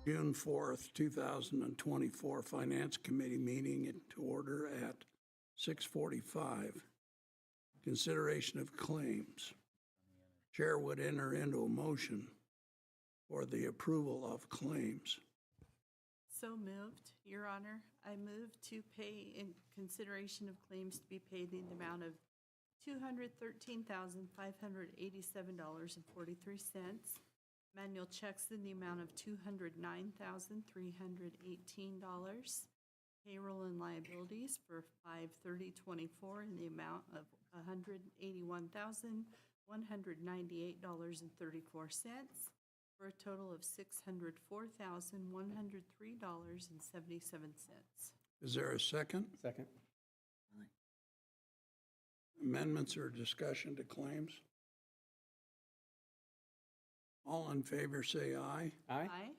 June 4th, 2024 Finance Committee meeting to order at 6:45. Consideration of claims. Chair would enter into a motion for the approval of claims. So moved, Your Honor. I move to pay in consideration of claims to be paid in the amount of $213,587.43. Manual checks in the amount of $209,318. Payroll and liabilities for 5/30/24 in the amount of $181,198.34. For a total of $604,103.77. Is there a second? Second. Amendments or discussion to claims? All in favor say aye. Aye.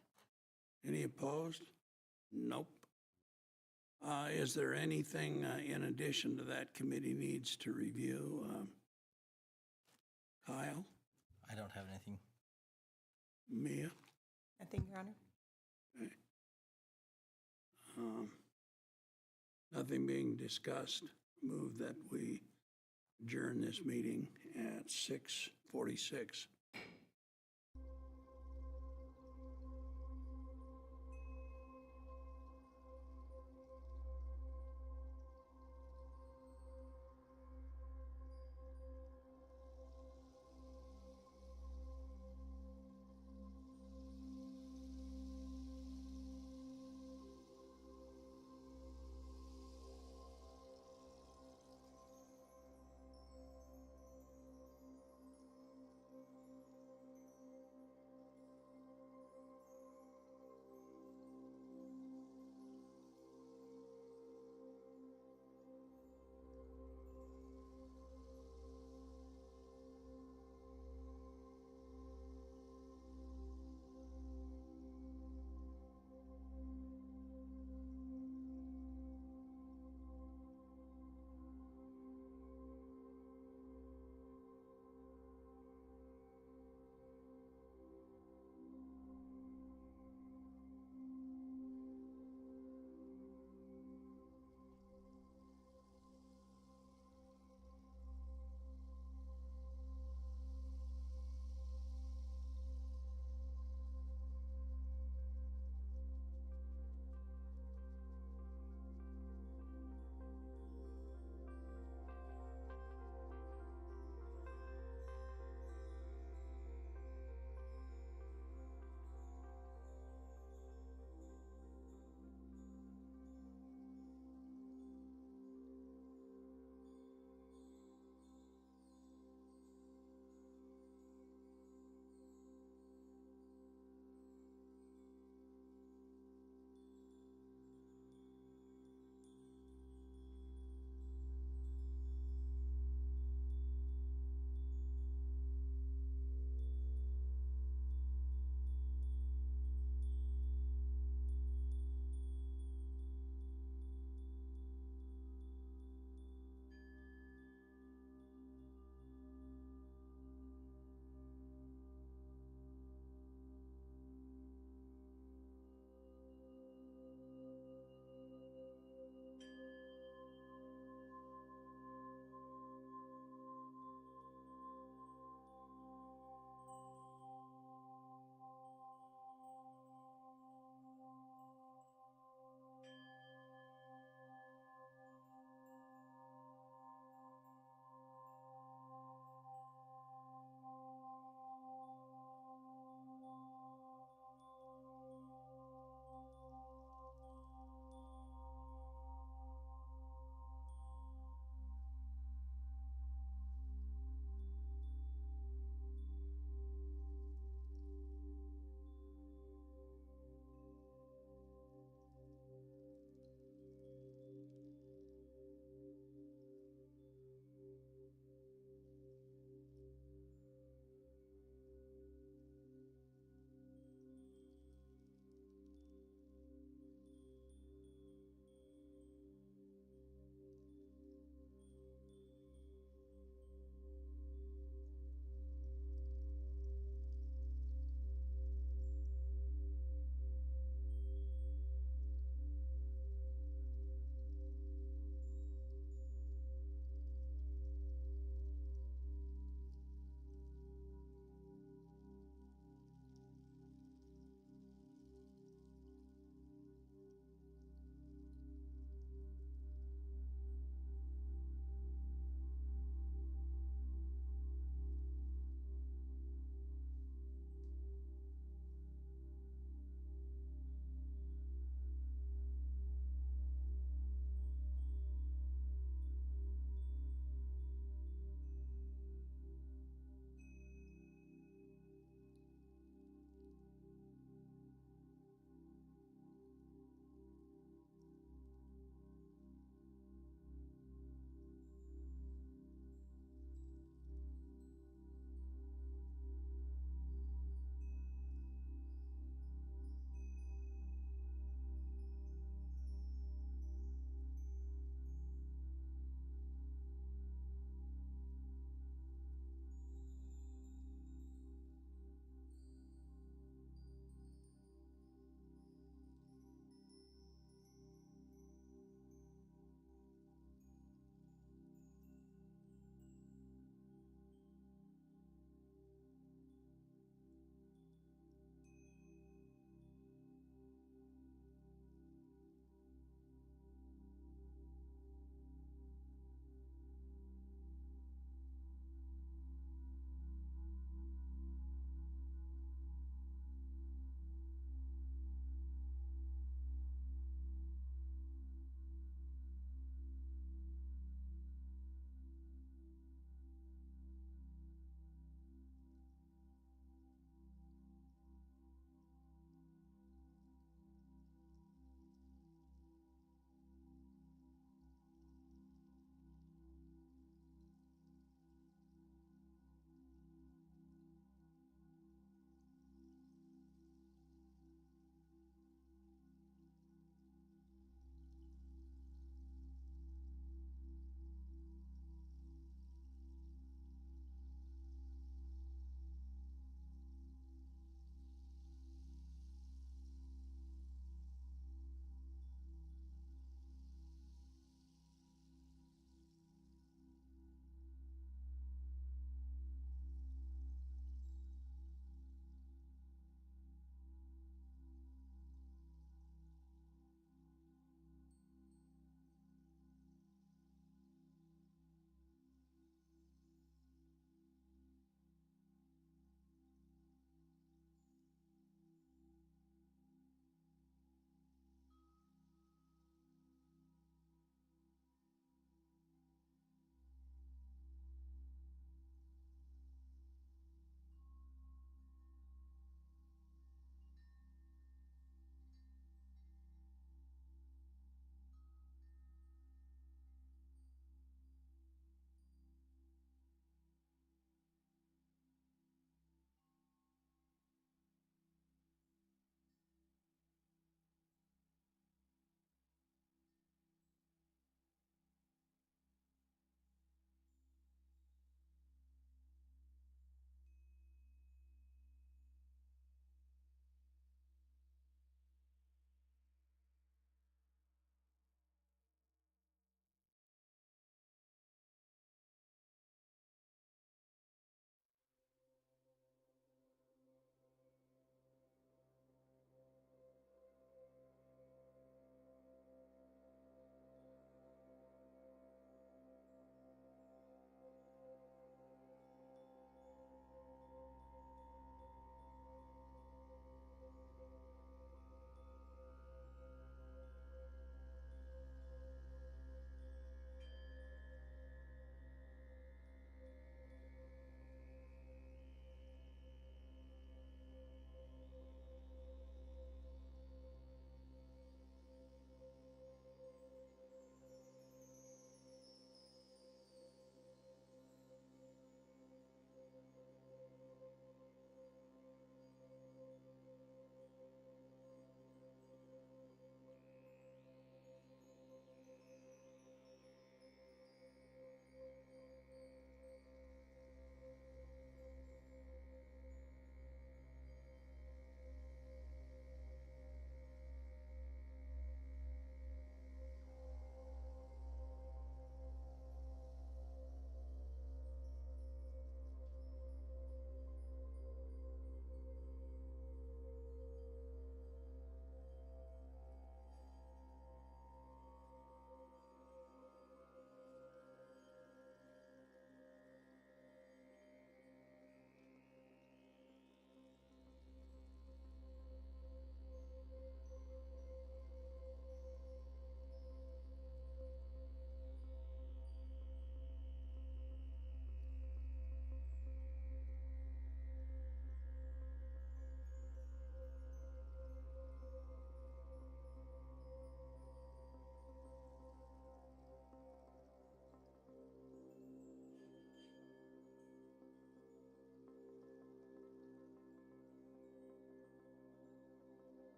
Any opposed? Nope. Is there anything in addition to that committee needs to review? Kyle? I don't have anything. Mia? Nothing, Your Honor. Okay. Nothing being discussed. Move that we adjourn this meeting at 6:46.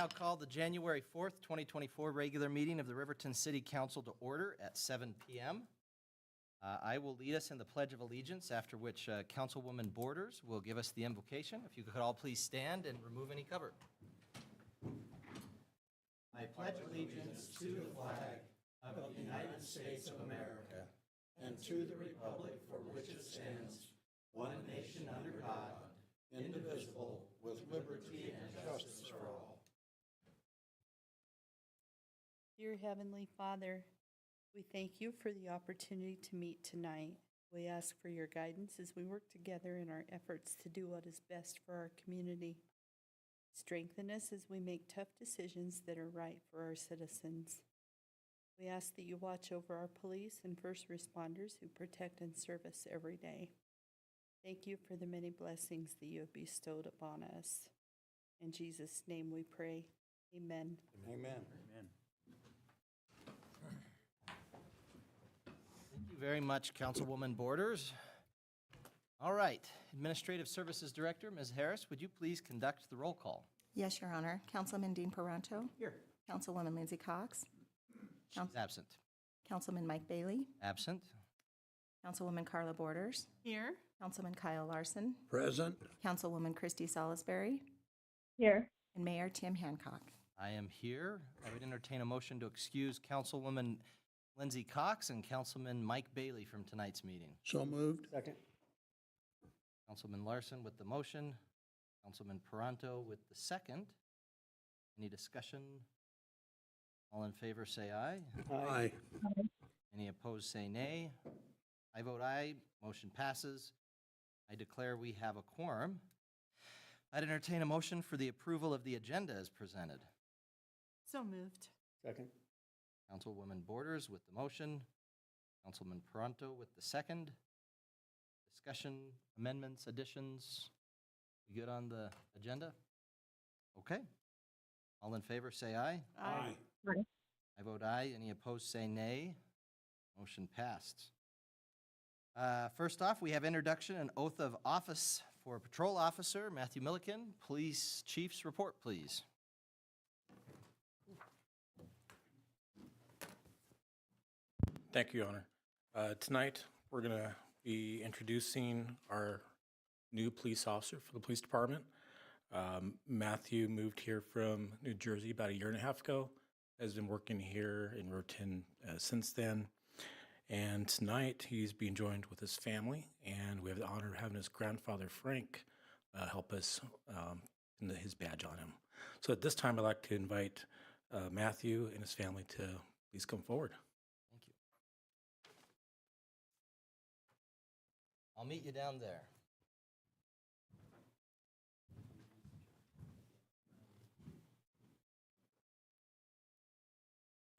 now call the January 4th, 2024 regular meeting of the Riverton City Council to order at 7 p.m. I will lead us in the Pledge of Allegiance, after which Councilwoman Borders will give us the invocation. If you could all please stand and remove any cover. I pledge allegiance to the flag of the United States of America and to the republic for which it stands, one nation under God, indivisible, with liberty and justice for all. Dear Heavenly Father, we thank you for the opportunity to meet tonight. We ask for your guidance as we work together in our efforts to do what is best for our community. Strengthen us as we make tough decisions that are right for our citizens. We ask that you watch over our police and first responders who protect and serve us every day. Thank you for the many blessings that you have bestowed upon us. In Jesus' name we pray. Amen. Amen. Thank you very much, Councilwoman Borders. All right, Administrative Services Director, Ms. Harris, would you please conduct the roll call? Yes, Your Honor. Councilman Dean Paranto. Here. Councilwoman Lindsay Cox. She's absent. Councilman Mike Bailey. Absent. Councilwoman Carla Borders. Here. Councilman Kyle Larson. Present. Councilwoman Christy Salisbury. Here. And Mayor Tim Hancock. I am here. I would entertain a motion to excuse Councilwoman Lindsay Cox and Councilman Mike Bailey from tonight's meeting. So moved. Second. Councilman Larson with the motion, Councilman Paranto with the second. Any discussion? All in favor say aye. Aye. Any opposed say nay. I vote aye. Motion passes. I declare we have a quorum. I'd entertain a motion for the approval of the agenda as presented. So moved. Second. Councilwoman Borders with the motion, Councilman Paranto with the second. Discussion, amendments, additions. We good on the agenda? Okay. All in favor say aye. Aye. I vote aye. Any opposed say nay. Motion passed. First off, we have introduction and oath of office for Patrol Officer Matthew Milliken. Police Chief's report, please. Thank you, Your Honor. Tonight, we're going to be introducing our new police officer for the police department. Matthew moved here from New Jersey about 1.5 years ago, has been working here in Riverton since then. And tonight, he's being joined with his family, and we have the honor of having his grandfather, Frank, help us in his badge on him. So at this time, I'd like to invite Matthew and his family to please come forward. Thank you. I'll meet you down there.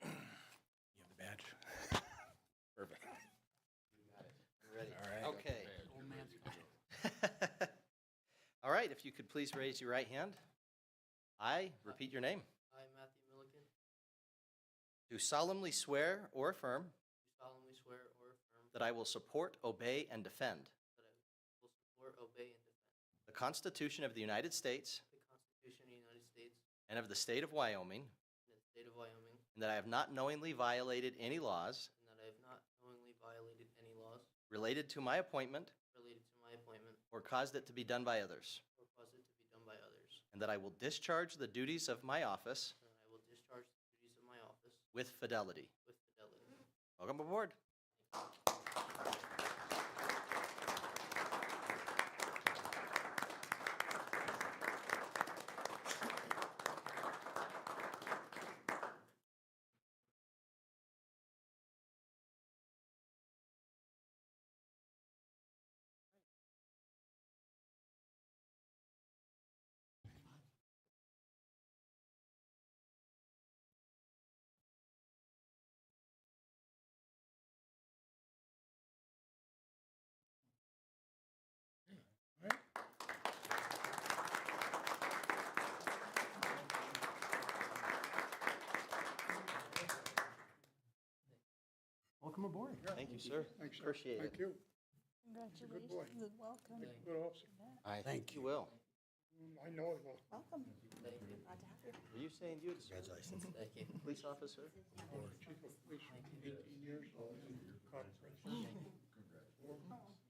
You have the badge? Perfect. You ready? All right. Okay. All right, if you could please raise your right hand. I repeat your name. I, Matthew Milliken, Do solemnly swear or affirm do solemnly swear or affirm that I will support, obey, and defend that I will support, obey, and defend the Constitution of the United States the Constitution of the United States and of the state of Wyoming, and the state of Wyoming, and that I have not knowingly violated any laws and that I have not knowingly violated any laws related to my appointment related to my appointment or caused it to be done by others, or caused it to be done by others, and that I will discharge the duties of my office and that I will discharge the duties of my office with fidelity. with fidelity. Welcome aboard. Welcome aboard. Thank you, sir. Thanks, sir. Appreciate it. Thank you. Congratulations and welcome. Good officer. I think you will. I know it will. Welcome. Thank you. Glad to have you. Are you saying you? Congratulations. Thank you. Police officer? Chief of police for 18 years, conference,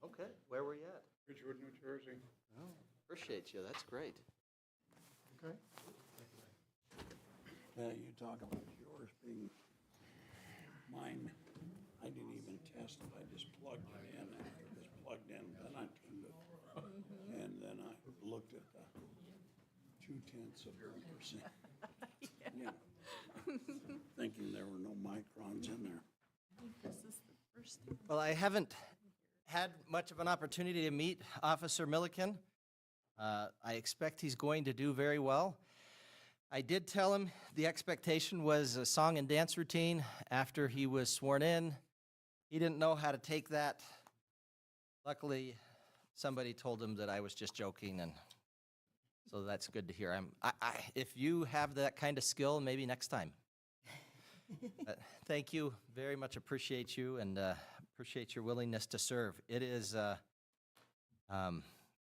Okay, where were you at? Ridgewood, New Jersey. Oh, appreciate you, that's great. Okay. Yeah, you talk about yours being, mine, I didn't even test it, I just plugged it in, after it was plugged in, then I turned it. And then I looked at the 0.2%. Yeah. Thinking there were no microns in there. Well, I haven't had much of an opportunity to meet Officer Milliken. I expect he's going to do very well. I did tell him the expectation was a song and dance routine after he was sworn in. He didn't know how to take that. Luckily, somebody told him that I was just joking, and so that's good to hear. If you have that kind of skill, maybe next time. But thank you, very much appreciate you, and appreciate your willingness to serve. It is, I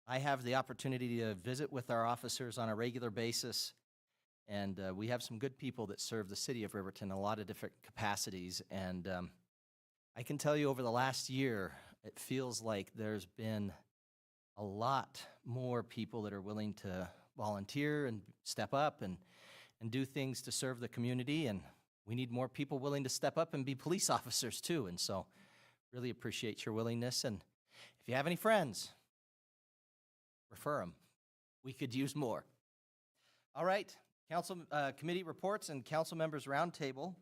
have the opportunity to visit with our officers on a regular basis, and we have some good people that serve the city of Riverton in a lot of different capacities, and I can tell you over the last year, it feels like there's been a lot more people that are willing to volunteer and step up and do things to serve the community, and we need more people willing to step up and be police officers too, and so really appreciate your willingness, and if you have any friends, refer them. We could use more. All right, council committee reports and council members roundtable.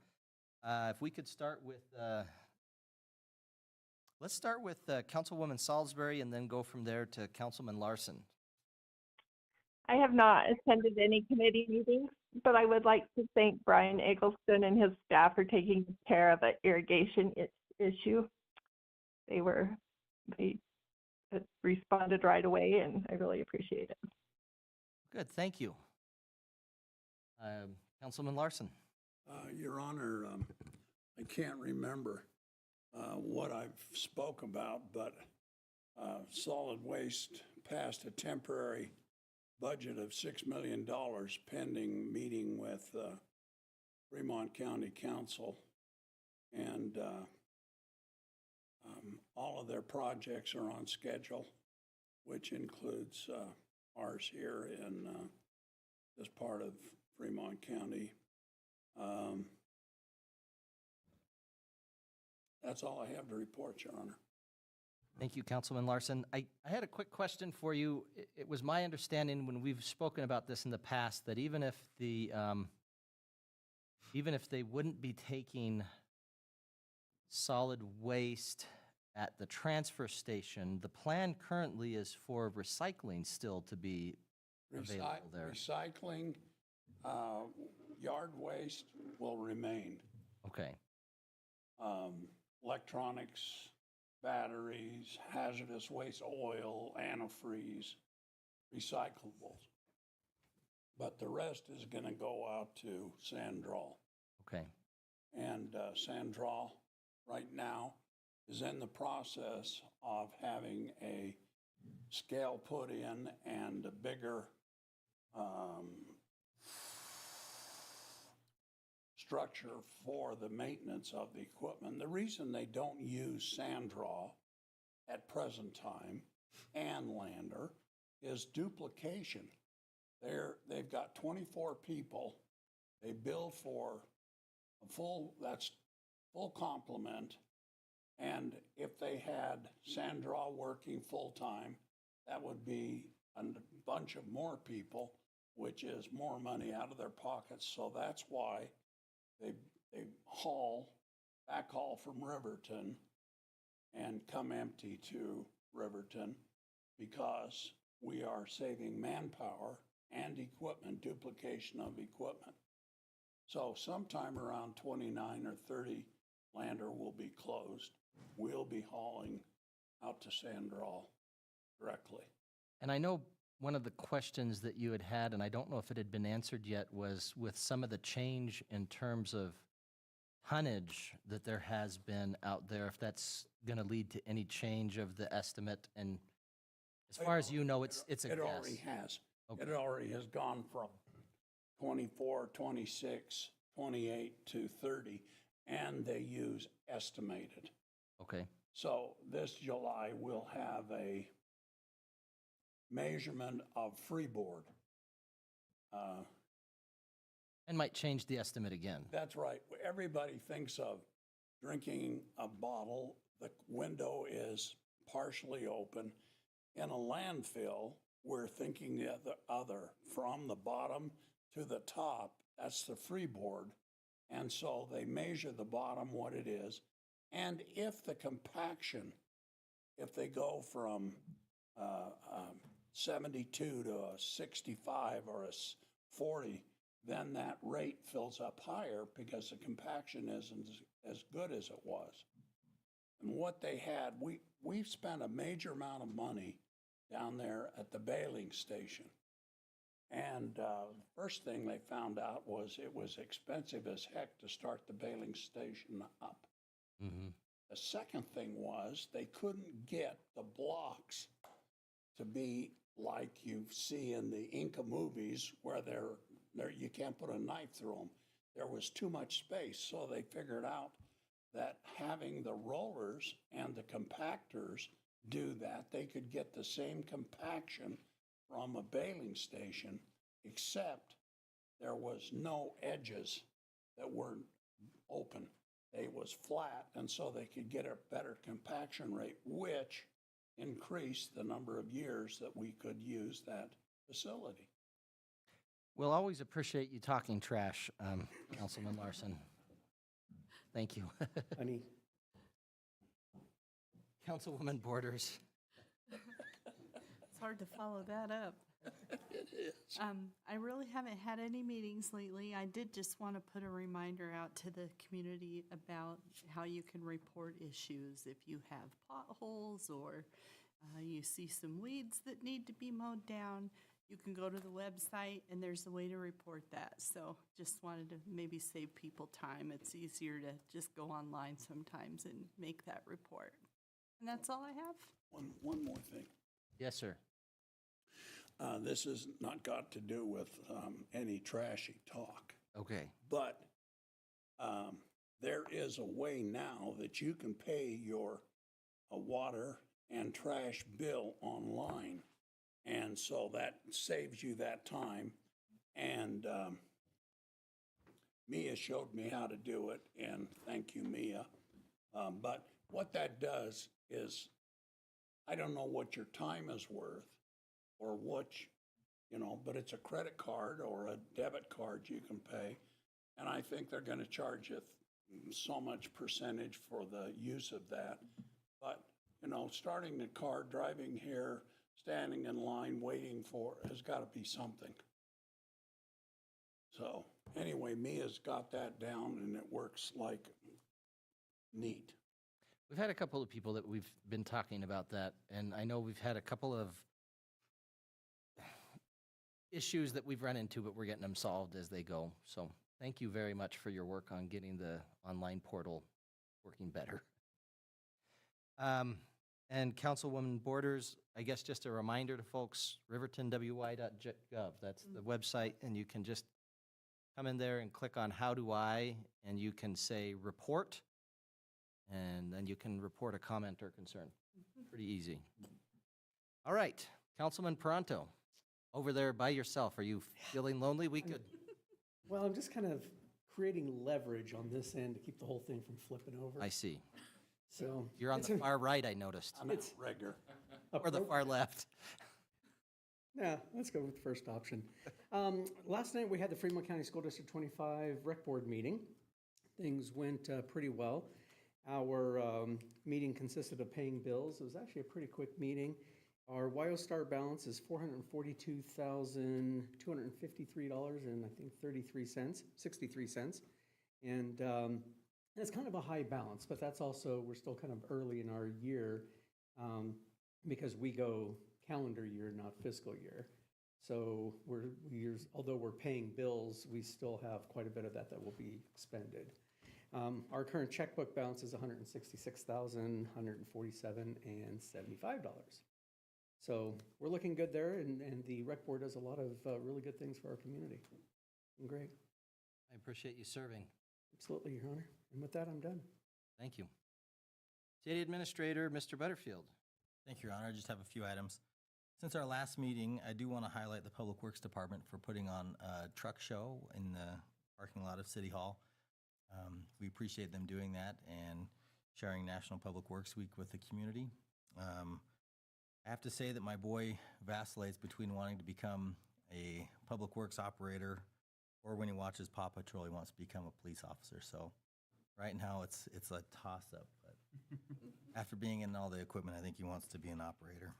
If we could start with, let's start with Councilwoman Salisbury and then go from there to Councilman Larson. I have not attended any committee meetings, but I would like to thank Brian Eggleston and his staff for taking care of an irrigation issue. They responded right away, and I really appreciate it. Good, thank you. Councilman Larson. Your Honor, I can't remember what I've spoke about, but solid waste passed a temporary budget of $6 million pending meeting with Fremont County Council, and all of their projects are on schedule, which includes ours here in this part of Fremont County. That's all I have to report, Your Honor. Thank you, Councilman Larson. I had a quick question for you. It was my understanding when we've spoken about this in the past that even if they wouldn't be taking solid waste at the transfer station, the plan currently is for recycling still to be available there. Recycling, yard waste will remain. Okay. Electronics, batteries, hazardous waste, oil, antifreeze, recyclables. But the rest is going to go out to Sandral. Okay. And Sandral right now is in the process of having a scale put in and a bigger structure for the maintenance of the equipment. The reason they don't use Sandral at present time and Lander is duplication. They've got 24 people. They bill for a full complement. And if they had Sandral working full-time, that would be a bunch of more people, which is more money out of their pockets. So that's why they backhaul from Riverton and come empty to Riverton, because we are saving manpower and equipment, duplication of equipment. So sometime around 29 or 30, Lander will be closed. We'll be hauling out to Sandral directly. And I know one of the questions that you had, and I don't know if it had been answered yet, was with some of the change in terms of tonnage that there has been out there, if that's going to lead to any change of the estimate. And as far as you know, it's a guess. It already has. It already has gone from 24, 26, 28 to 30, and they use estimated. Okay. So this July, we'll have a measurement of freeboard. And might change the estimate again. That's right. Everybody thinks of drinking a bottle, the window is partially open. In a landfill, we're thinking the other, from the bottom to the top, that's the freeboard. And so they measure the bottom, what it is. And if the compaction, if they go from 72 to a 65 or a 40, then that rate fills up higher because the compaction isn't as good as it was. And what they had, we've spent a major amount of money down there at the baling station. And the first thing they found out was it was expensive as heck to start the baling station up. Mm-hmm. The second thing was they couldn't get the blocks to be like you see in the Inca movies where you can't put a knife through them. There was too much space, so they figured out that having the rollers and the compactors do that, they could get the same compaction from a baling station, except there was no edges that weren't open. It was flat, and so they could get a better compaction rate, which increased the number of years that we could use that facility. We'll always appreciate you talking trash, Councilman Larson. Thank you. Honey, Councilwoman Borders. It's hard to follow that up. It is. I really haven't had any meetings lately. I did just want to put a reminder out to the community about how you can report issues if you have potholes or you see some weeds that need to be mowed down. You can go to the website and there's a way to report that. So just wanted to maybe save people time. It's easier to just go online sometimes and make that report. And that's all I have. One more thing. Yes, sir. This has not got to do with any trashy talk, Okay. but there is a way now that you can pay your water and trash bill online. And so that saves you that time. And Mia showed me how to do it, and thank you, Mia. But what that does is, I don't know what your time is worth or what, but it's a credit card or a debit card you can pay. And I think they're going to charge you so much percentage for the use of that. But, starting the car, driving here, standing in line, waiting for, has got to be something. So anyway, Mia's got that down and it works like neat. We've had a couple of people that we've been talking about that, and I know we've had a couple of issues that we've run into, but we're getting them solved as they go. So thank you very much for your work on getting the online portal working better. And Councilwoman Borders, I guess just a reminder to folks, rivertonwy.gov, that's the website, and you can just come in there and click on How Do I, and you can say report, and then you can report a comment or concern. Pretty easy. All right, Councilman Peranto, over there by yourself. Are you feeling lonely? We could. well, I'm just kind of creating leverage on this end to keep the whole thing from flipping over. I see. So You're on the far right, I noticed, I'm not regular. or the far left. Yeah, let's go with the first option. Last night we had the Fremont County School District 25 Rec Board meeting. Things went pretty well. Our meeting consisted of paying bills. It was actually a pretty quick meeting. Our WyoStar balance is $442,253 and I think 63 cents. And it's kind of a high balance, but that's also, we're still kind of early in our year because we go calendar year, not fiscal year. So although we're paying bills, we still have quite a bit of that will be expended. Our current checkbook balance is $166,147.75. So we're looking good there, and the rec board does a lot of really good things for our community. Great. I appreciate you serving. Absolutely, Your Honor. And with that, I'm done. Thank you. City Administrator, Mr. Butterfield. Thank you, Your Honor. I just have a few items. Since our last meeting, I do want to highlight the Public Works Department for putting on a truck show in the parking lot of City Hall. We appreciate them doing that and sharing National Public Works Week with the community. I have to say that my boy vacillates between wanting to become a public works operator or when he watches Paw Patrol, he wants to become a police officer. So right now it's a toss-up, but after being in all the equipment, I think he wants to be an operator.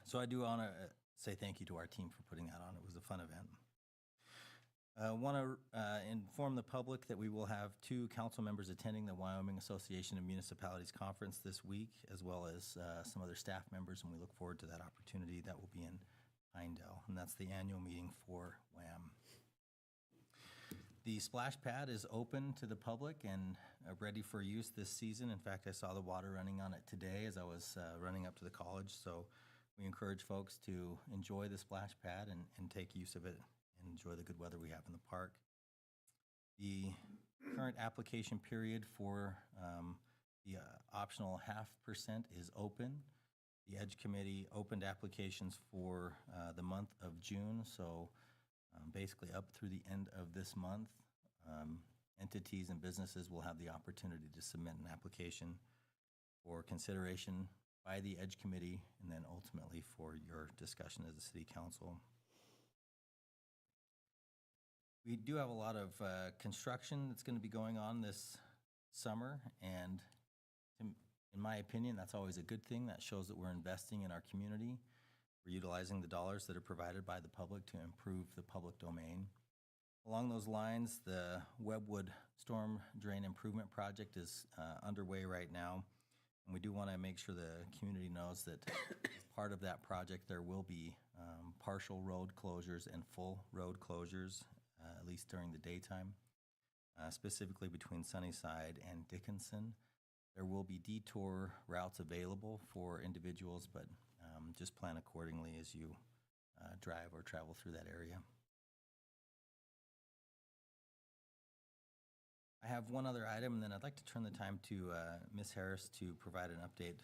So I do want to say thank you to our team for putting that on. It was a fun event. I want to inform the public that we will have 2 council members attending the Wyoming Association of Municipalities Conference this week, as well as some other staff members, and we look forward to that opportunity. That will be in Pinedale, and that's the annual meeting for WAM. The splash pad is open to the public and ready for use this season. In fact, I saw the water running on it today as I was running up to the college, so we encourage folks to enjoy the splash pad and take use of it and enjoy the good weather we have in the park. The current application period for the optional 0.5% is open. The Edge Committee opened applications for the month of June, so basically up through the end of this month. Entities and businesses will have the opportunity to submit an application for consideration by the Edge Committee and then ultimately for your discussion as a City Council. We do have a lot of construction that's going to be going on this summer, and in my opinion, that's always a good thing. That shows that we're investing in our community. We're utilizing the dollars that are provided by the public to improve the public domain. Along those lines, the Webwood Storm Drain Improvement Project is underway right now, and we do want to make sure the community knows that as part of that project, there will be partial road closures and full road closures, at least during the daytime, specifically between Sunnyside and Dickinson. There will be detour routes available for individuals, but just plan accordingly as you drive or travel through that area. I have one other item, and then I'd like to turn the time to Ms. Harris to provide an update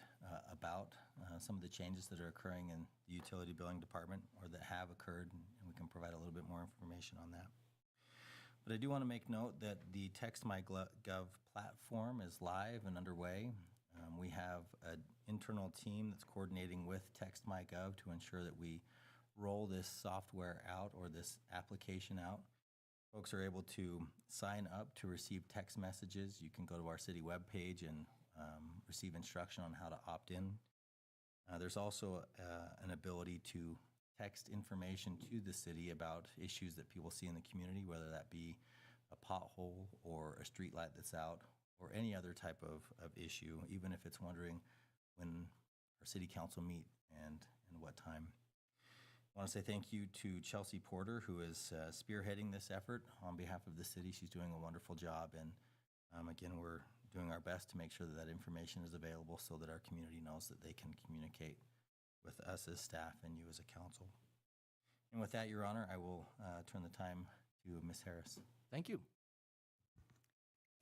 about some of the changes that are occurring in the utility billing department or that have occurred, and we can provide a little bit more information on that. But I do want to make note that the TextMyGov platform is live and underway. We have an internal team that's coordinating with TextMyGov to ensure that we roll this software out or this application out. Folks are able to sign up to receive text messages. You can go to our city webpage and receive instruction on how to opt in. There's also an ability to text information to the city about issues that people see in the community, whether that be a pothole or a street light that's out or any other type of issue, even if it's wondering when our city council meet and what time. I want to say thank you to Chelsea Porter, who is spearheading this effort on behalf of the city. She's doing a wonderful job, and again, we're doing our best to make sure that that information is available so that our community knows that they can communicate with us as staff and you as a council. And with that, Your Honor, I will turn the time to Ms. Harris. Thank you.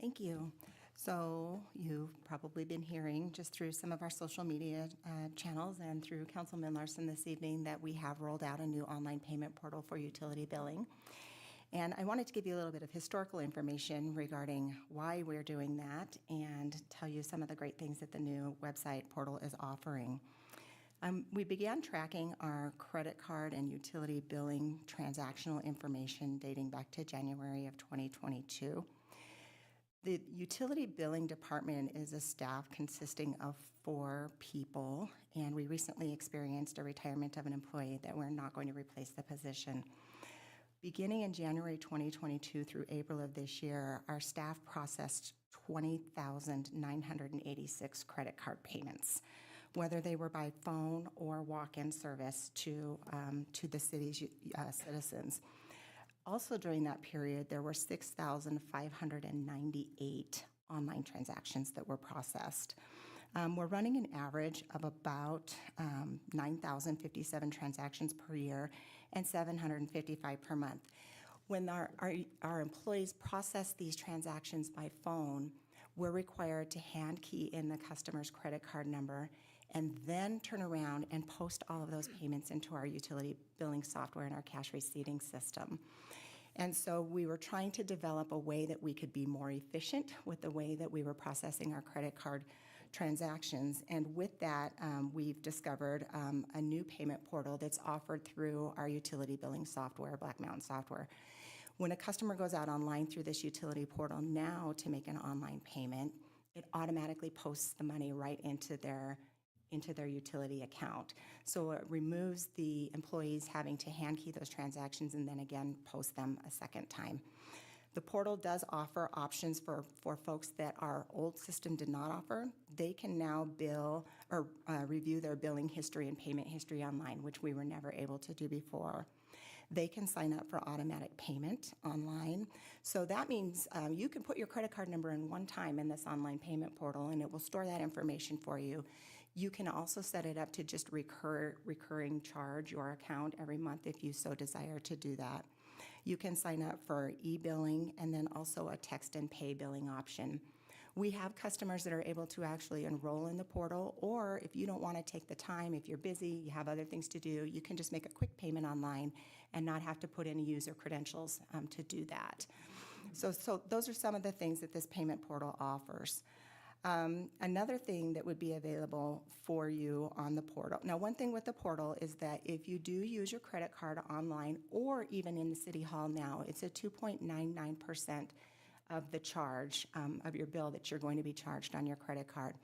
Thank you. So you've probably been hearing just through some of our social media channels and through Councilman Larson this evening that we have rolled out a new online payment portal for utility billing. And I wanted to give you a little bit of historical information regarding why we're doing that and tell you some of the great things that the new website portal is offering. We began tracking our credit card and utility billing transactional information dating back to January of 2022. The utility billing department is a staff consisting of 4 people, and we recently experienced a retirement of an employee that we're not going to replace the position. Beginning in January 2022 through April of this year, our staff processed 20,986 credit card payments, whether they were by phone or walk-in service to the city's citizens. Also during that period, there were 6,598 online transactions that were processed. We're running an average of about 9,057 transactions per year and 755 per month. When our employees process these transactions by phone, we're required to hand key in the customer's credit card number and then turn around and post all of those payments into our utility billing software and our cash receiving system. And so we were trying to develop a way that we could be more efficient with the way that we were processing our credit card transactions. And with that, we've discovered a new payment portal that's offered through our utility billing software, Black Mountain Software. When a customer goes out online through this utility portal now to make an online payment, it automatically posts the money right into their utility account. So it removes the employees having to hand key those transactions and then again post them a second time. The portal does offer options for folks that our old system did not offer. They can now bill or review their billing history and payment history online, which we were never able to do before. They can sign up for automatic payment online. So that means you can put your credit card number in one time in this online payment portal and it will store that information for you. You can also set it up to just recurring charge your account every month if you so desire to do that. You can sign up for e-billing and then also a text and pay billing option. We have customers that are able to actually enroll in the portal, or if you don't want to take the time, if you're busy, you have other things to do, you can just make a quick payment online and not have to put in user credentials to do that. So those are some of the things that this payment portal offers. Another thing that would be available for you on the portal. Now, one thing with the portal is that if you do use your credit card online or even in the City Hall now, it's a 2.99% of the charge of your bill that you're going to be charged on your credit card.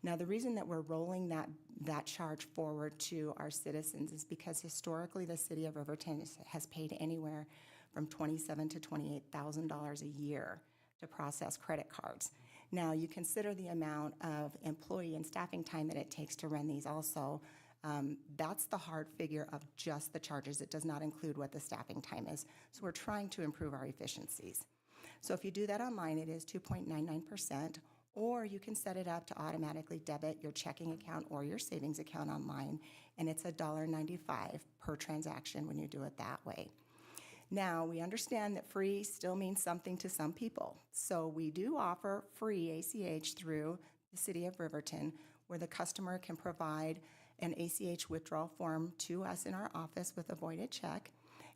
Now, the reason that we're rolling that charge forward to our citizens is because historically the City of Riverton has paid anywhere from $27,000 to $28,000 a year to process credit cards. Now, you consider the amount of employee and staffing time that it takes to run these also. That's the hard figure of just the charges. It does not include what the staffing time is. So we're trying to improve our efficiencies. So if you do that online, it is 2.99%, or you can set it up to automatically debit your checking account or your savings account online, and it's $1.95 per transaction when you do it that way. Now, we understand that free still means something to some people. So we do offer free ACH through the City of Riverton, where the customer can provide an ACH withdrawal form to us in our office with a voided check,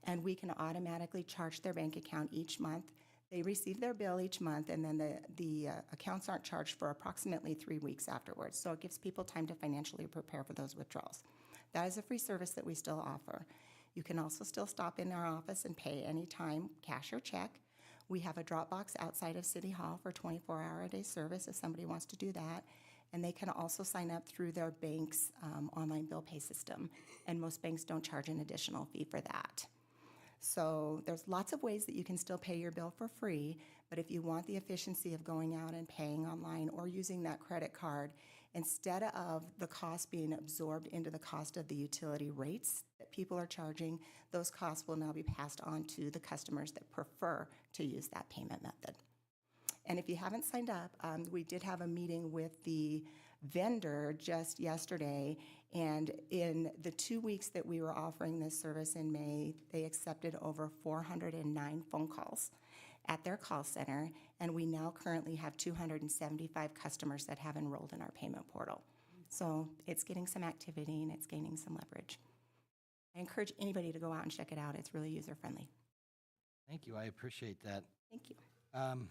and we can automatically charge their bank account each month. They receive their bill each month, and then the accounts aren't charged for approximately 3 weeks afterwards. So it gives people time to financially prepare for those withdrawals. That is a free service that we still offer. You can also still stop in our office and pay anytime, cash or check. We have a drop box outside of City Hall for 24-hour-a-day service if somebody wants to do that. And they can also sign up through their bank's online bill pay system. And most banks don't charge an additional fee for that. So there's lots of ways that you can still pay your bill for free, but if you want the efficiency of going out and paying online or using that credit card, instead of the cost being absorbed into the cost of the utility rates that people are charging, those costs will now be passed on to the customers that prefer to use that payment method. And if you haven't signed up, we did have a meeting with the vendor just yesterday, and in the 2 weeks that we were offering this service in May, they accepted over 409 phone calls at their call center, and we now currently have 275 customers that have enrolled in our payment portal. So it's getting some activity and it's gaining some leverage. I encourage anybody to go out and check it out. It's really user-friendly. Thank you. I appreciate that. Thank you. And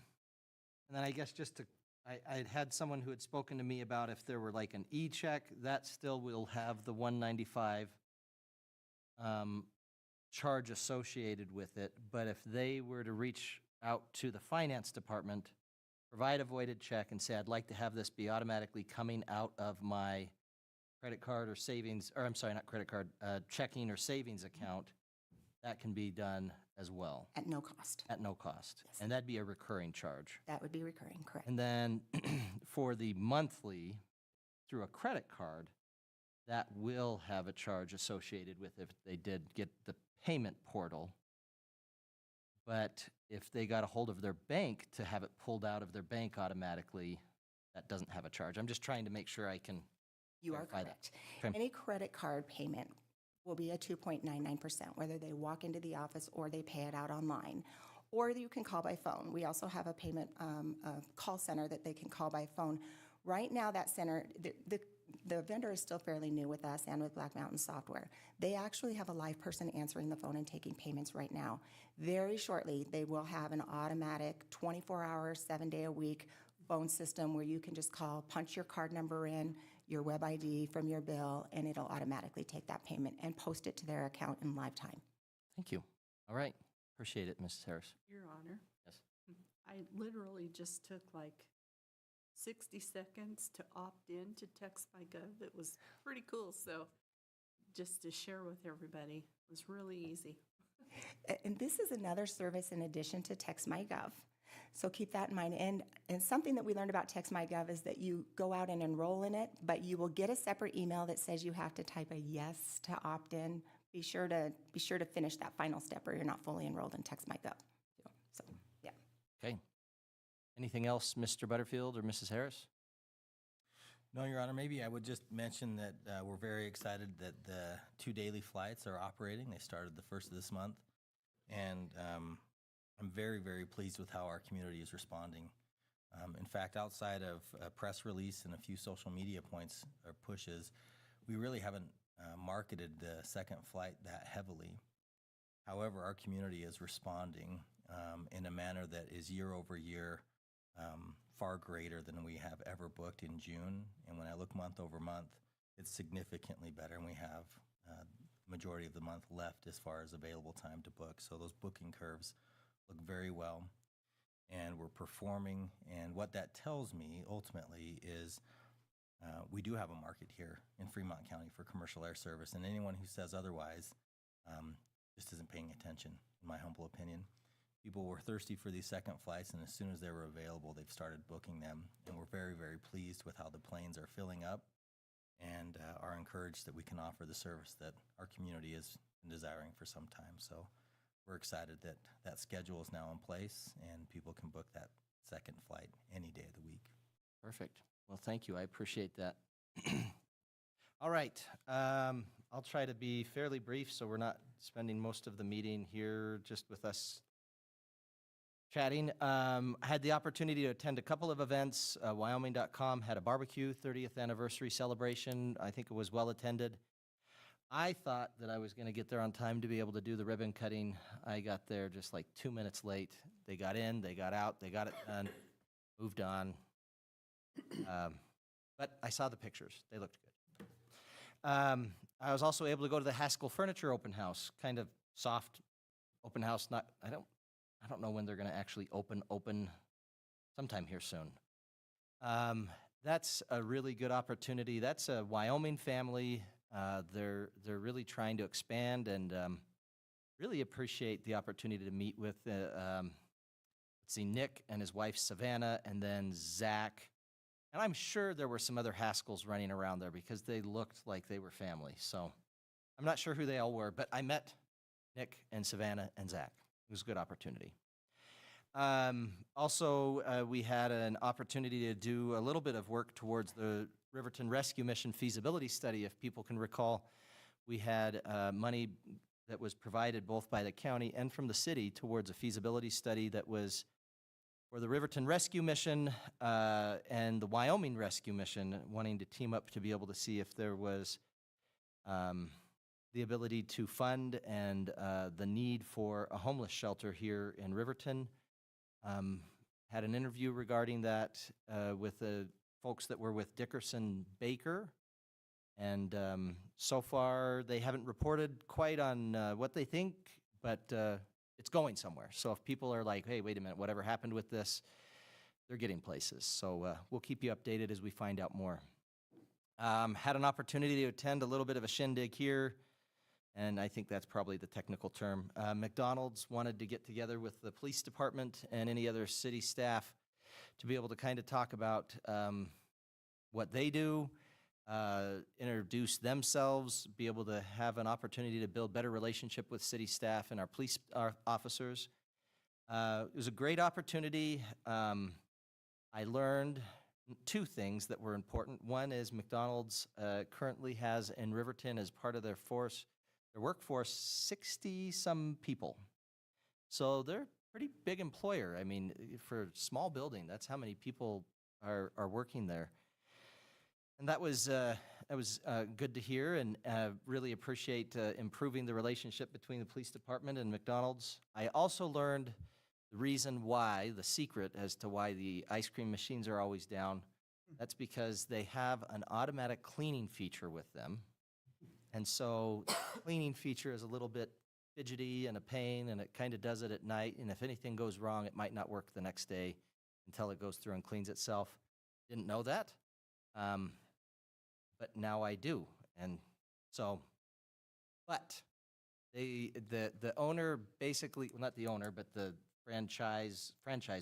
then I guess just to, I had someone who had spoken to me about if there were like an e-check, that still will have the $195 charge associated with it. But if they were to reach out to the finance department, provide a voided check and say, I'd like to have this be automatically coming out of my credit card or savings, or I'm sorry, not credit card, checking or savings account, that can be done as well. At no cost. At no cost. Yes. And that'd be a recurring charge. That would be recurring, correct. And then for the monthly, through a credit card, that will have a charge associated with if they did get the payment portal. But if they got a hold of their bank to have it pulled out of their bank automatically, that doesn't have a charge? I'm just trying to make sure I can You are clarify that. correct. Okay. Any credit card payment will be at 2.99%, whether they walk into the office or they pay it out online. Or you can call by phone. We also have a payment a call center that they can call by phone. Right now, that center, the vendor is still fairly new with us and with Black Mountain Software. They actually have a live person answering the phone and taking payments right now. Very shortly, they will have an automatic 24-hour, 7-day-a-week phone system where you can just call, punch your card number in, your web ID from your bill, and it'll automatically take that payment and post it to their account in live time. Thank you. All right. Appreciate it, Mrs. Harris. Your Honor. Yes. I literally just took like 60 seconds to opt in to TextMyGov. It was pretty cool. So just to share with everybody, it was really easy. And this is another service in addition to TextMyGov. So keep that in mind. And something that we learned about TextMyGov is that you go out and enroll in it, but you will get a separate email that says you have to type a yes to opt in. Be sure to finish that final step or you're not fully enrolled in TextMyGov. So, yeah. Okay. Anything else, Mr. Butterfield or Mrs. Harris? No, Your Honor, maybe I would just mention that we're very excited that the 2 daily flights are operating. They started the first of this month. And I'm very, very pleased with how our community is responding. In fact, outside of a press release and a few social media points or pushes, we really haven't marketed the second flight that heavily. However, our community is responding in a manner that is year over year far greater than we have ever booked in June. And when I look month over month, it's significantly better, and we have majority of the month left as far as available time to book. So those booking curves look very well, and we're performing. And what that tells me ultimately is we do have a market here in Fremont County for commercial air service, and anyone who says otherwise just isn't paying attention, in my humble opinion. People were thirsty for these second flights, and as soon as they were available, they've started booking them, and we're very, very pleased with how the planes are filling up and are encouraged that we can offer the service that our community has been desiring for some time. So we're excited that that schedule is now in place and people can book that second flight any day of the week. Perfect. Well, thank you. I appreciate that. All right. I'll try to be fairly brief so we're not spending most of the meeting here just with us chatting. I had the opportunity to attend a couple of events. Wyoming.com had a barbecue 30th anniversary celebration. I think it was well attended. I thought that I was going to get there on time to be able to do the ribbon cutting. I got there just like 2 minutes late. They got in, they got out, they got it done, moved on. But I saw the pictures. They looked good. I was also able to go to the Haskell Furniture open house, kind of soft open house. I don't know when they're going to actually open sometime here soon. That's a really good opportunity. That's a Wyoming family. They're really trying to expand, and really appreciate the opportunity to meet with Nick and his wife Savannah, and then Zach. And I'm sure there were some other Haskells running around there because they looked like they were family. So I'm not sure who they all were, but I met Nick and Savannah and Zach. It was a good opportunity. Also, we had an opportunity to do a little bit of work towards the Riverton Rescue Mission feasibility study. If people can recall, we had money that was provided both by the county and from the city towards a feasibility study that was for the Riverton Rescue Mission and the Wyoming Rescue Mission, wanting to team up to be able to see if there was the ability to fund and the need for a homeless shelter here in Riverton. Had an interview regarding that with the folks that were with Dickerson Baker, and so far they haven't reported quite on what they think, but it's going somewhere. So if people are like, hey, wait a minute, whatever happened with this, they're getting places. So we'll keep you updated as we find out more. Had an opportunity to attend a little bit of a shindig here, and I think that's probably the technical term. McDonald's wanted to get together with the police department and any other city staff to be able to kind of talk about what they do, introduce themselves, be able to have an opportunity to build better relationship with city staff and our police officers. It was a great opportunity. I learned two things that were important. One is McDonald's currently has in Riverton as part of their workforce 60-some people. So they're a pretty big employer. I mean, for a small building, that's how many people are working there. And that was good to hear, and really appreciate improving the relationship between the police department and McDonald's. I also learned the reason why, the secret as to why the ice cream machines are always down. That's because they have an automatic cleaning feature with them. And so the cleaning feature is a little bit fidgety and a pain, and it kind of does it at night. And if anything goes wrong, it might not work the next day until it goes through and cleans itself. Didn't know that. But now I do. And so, but the owner basically, well, not the owner, but the franchise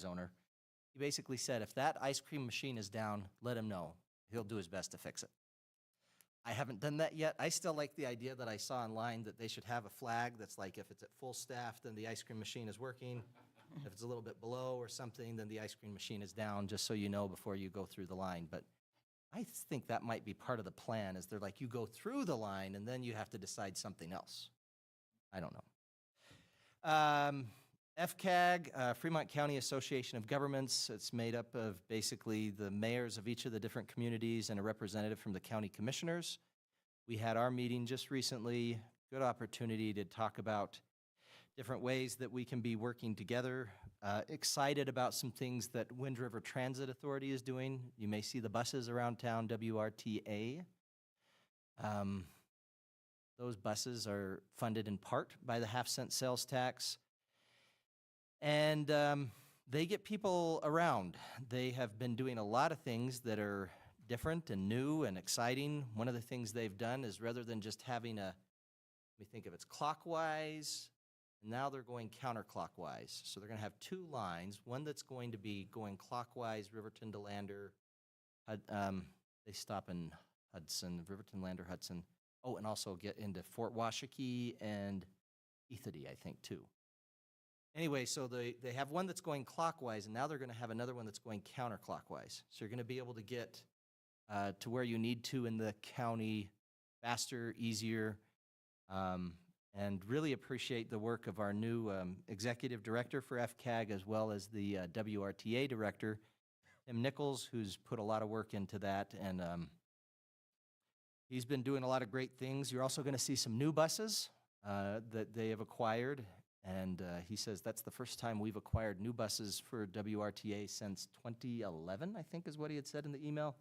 owner, he basically said, if that ice cream machine is down, let him know. He'll do his best to fix it. I haven't done that yet. I still like the idea that I saw online that they should have a flag that's like, if it's at full staff, then the ice cream machine is working. If it's a little bit below or something, then the ice cream machine is down, just so you know before you go through the line. But I think that might be part of the plan, is they're like, you go through the line and then you have to decide something else. I don't know. FCAG, Fremont County Association of Governments. It's made up of basically the mayors of each of the different communities and a representative from the county commissioners. We had our meeting just recently. Good opportunity to talk about different ways that we can be working together. Excited about some things that Wind River Transit Authority is doing. You may see the buses around town, WRTA. Those buses are funded in part by the half-cent sales tax. And they get people around. They have been doing a lot of things that are different and new and exciting. One of the things they've done is, rather than just having let me think of it's clockwise, now they're going counterclockwise. So they're going to have two lines, one that's going to be going clockwise, Riverton to Lander. They stop in Hudson, Riverton, Lander, Hudson. Oh, and also get into Fort Washakie and Ethity, I think, too. Anyway, so they have one that's going clockwise, and now they're going to have another one that's going counterclockwise. So you're going to be able to get to where you need to in the county faster, easier, and really appreciate the work of our new executive director for FCAG, as well as the WRTA director, Tim Nichols, who's put a lot of work into that, and he's been doing a lot of great things. You're also going to see some new buses that they have acquired. And he says that's the first time we've acquired new buses for WRTA since 2011, I think is what he had said in the email.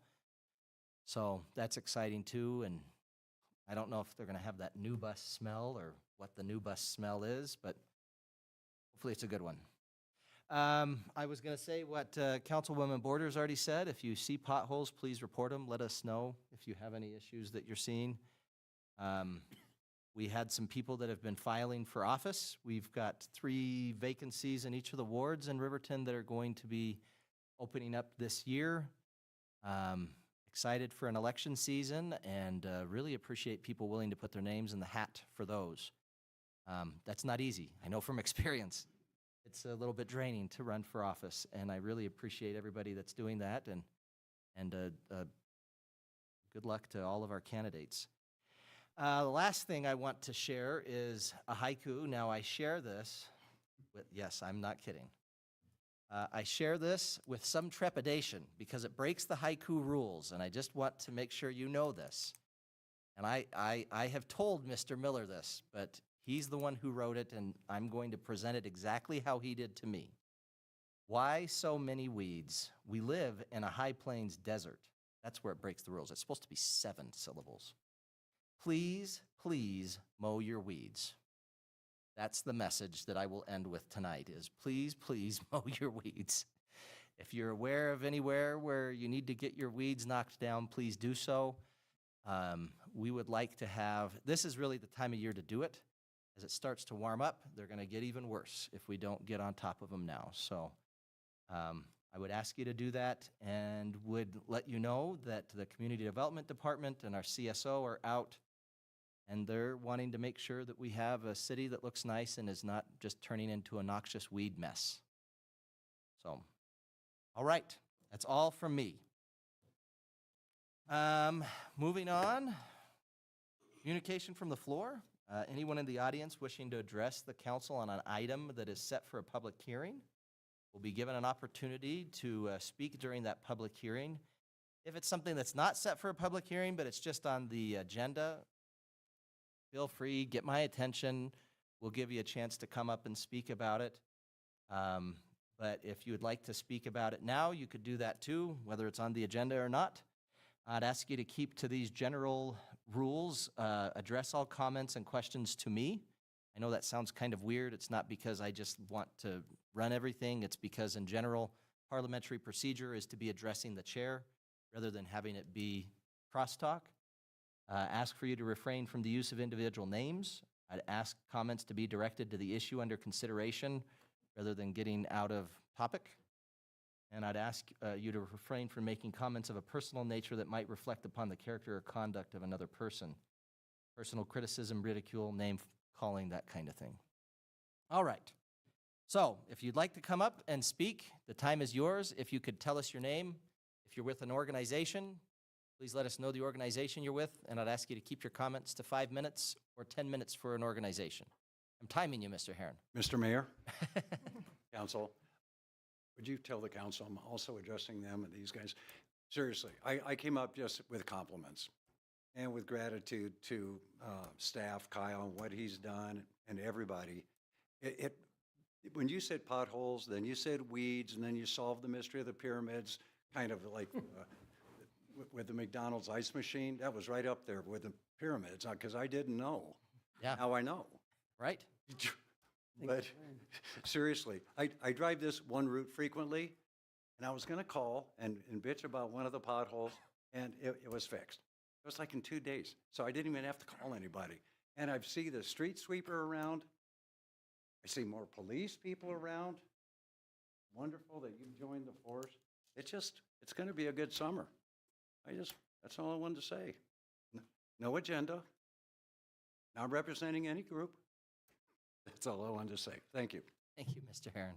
So that's exciting too. And I don't know if they're going to have that new bus smell or what the new bus smell is, but hopefully it's a good one. I was going to say what Councilwoman Borders already said. If you see potholes, please report them. Let us know if you have any issues that you're seeing. We had some people that have been filing for office. We've got 3 vacancies in each of the wards in Riverton that are going to be opening up this year. Excited for an election season, and really appreciate people willing to put their names in the hat for those. That's not easy. I know from experience. It's a little bit draining to run for office, and I really appreciate everybody that's doing that, and good luck to all of our candidates. The last thing I want to share is a haiku. Now, I share this with, yes, I'm not kidding. I share this with some trepidation because it breaks the haiku rules, and I just want to make sure you know this. And I have told Mr. Miller this, but he's the one who wrote it, and I'm going to present it exactly how he did to me. Why so many weeds? We live in a high plains desert. That's where it breaks the rules. It's supposed to be 7 syllables. Please, please mow your weeds. That's the message that I will end with tonight is please, please mow your weeds. If you're aware of anywhere where you need to get your weeds knocked down, please do so. We would like to have, this is really the time of year to do it. As it starts to warm up, they're going to get even worse if we don't get on top of them now. So I would ask you to do that and would let you know that the Community Development Department and our CSO are out, and they're wanting to make sure that we have a city that looks nice and is not just turning into a noxious weed mess. So, all right, that's all from me. Moving on, communication from the floor. Anyone in the audience wishing to address the council on an item that is set for a public hearing will be given an opportunity to speak during that public hearing. If it's something that's not set for a public hearing, but it's just on the agenda, feel free, get my attention. We'll give you a chance to come up and speak about it. But if you would like to speak about it now, you could do that too, whether it's on the agenda or not. I'd ask you to keep to these general rules, address all comments and questions to me. I know that sounds kind of weird. It's not because I just want to run everything. It's because in general, parliamentary procedure is to be addressing the chair rather than having it be crosstalk. Ask for you to refrain from the use of individual names. I'd ask comments to be directed to the issue under consideration rather than getting out of topic. And I'd ask you to refrain from making comments of a personal nature that might reflect upon the character or conduct of another person. Personal criticism, ridicule, name calling, that kind of thing. All right. So if you'd like to come up and speak, the time is yours. If you could tell us your name. If you're with an organization, please let us know the organization you're with, and I'd ask you to keep your comments to 5 minutes or 10 minutes for an organization. I'm timing you, Mr. Heron. Mr. Mayor, council, would you tell the council I'm also addressing them and these guys? Seriously, I came up just with compliments and with gratitude to staff, Kyle, and what he's done, and everybody. When you said potholes, then you said weeds, and then you solved the mystery of the pyramids, kind of like with the McDonald's ice machine. That was right up there with the pyramids, because I didn't know. Yeah. Now I know. Right? But seriously, I drive this one route frequently, and I was going to call and bitch about one of the potholes, and it was fixed. It was like in 2 days, so I didn't even have to call anybody. And I see the street sweeper around. I see more police people around. Wonderful that you've joined the force. It's going to be a good summer. That's all I wanted to say. No agenda, not representing any group. That's all I wanted to say. Thank you. Thank you, Mr. Heron.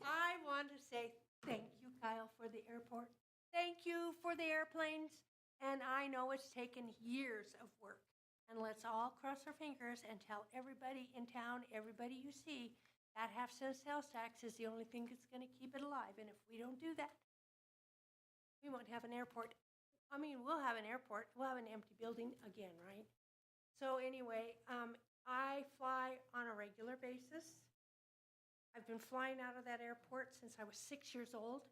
I want to say thank you, Kyle, for the airport. Thank you for the airplanes. And I know it's taken years of work. And let's all cross our fingers and tell everybody in town, everybody you see, that half-cent sales tax is the only thing that's going to keep it alive. And if we don't do that, we won't have an airport. I mean, we'll have an airport. We'll have an empty building again, right? So anyway, I fly on a regular basis. I've been flying out of that airport since I was 6 years old.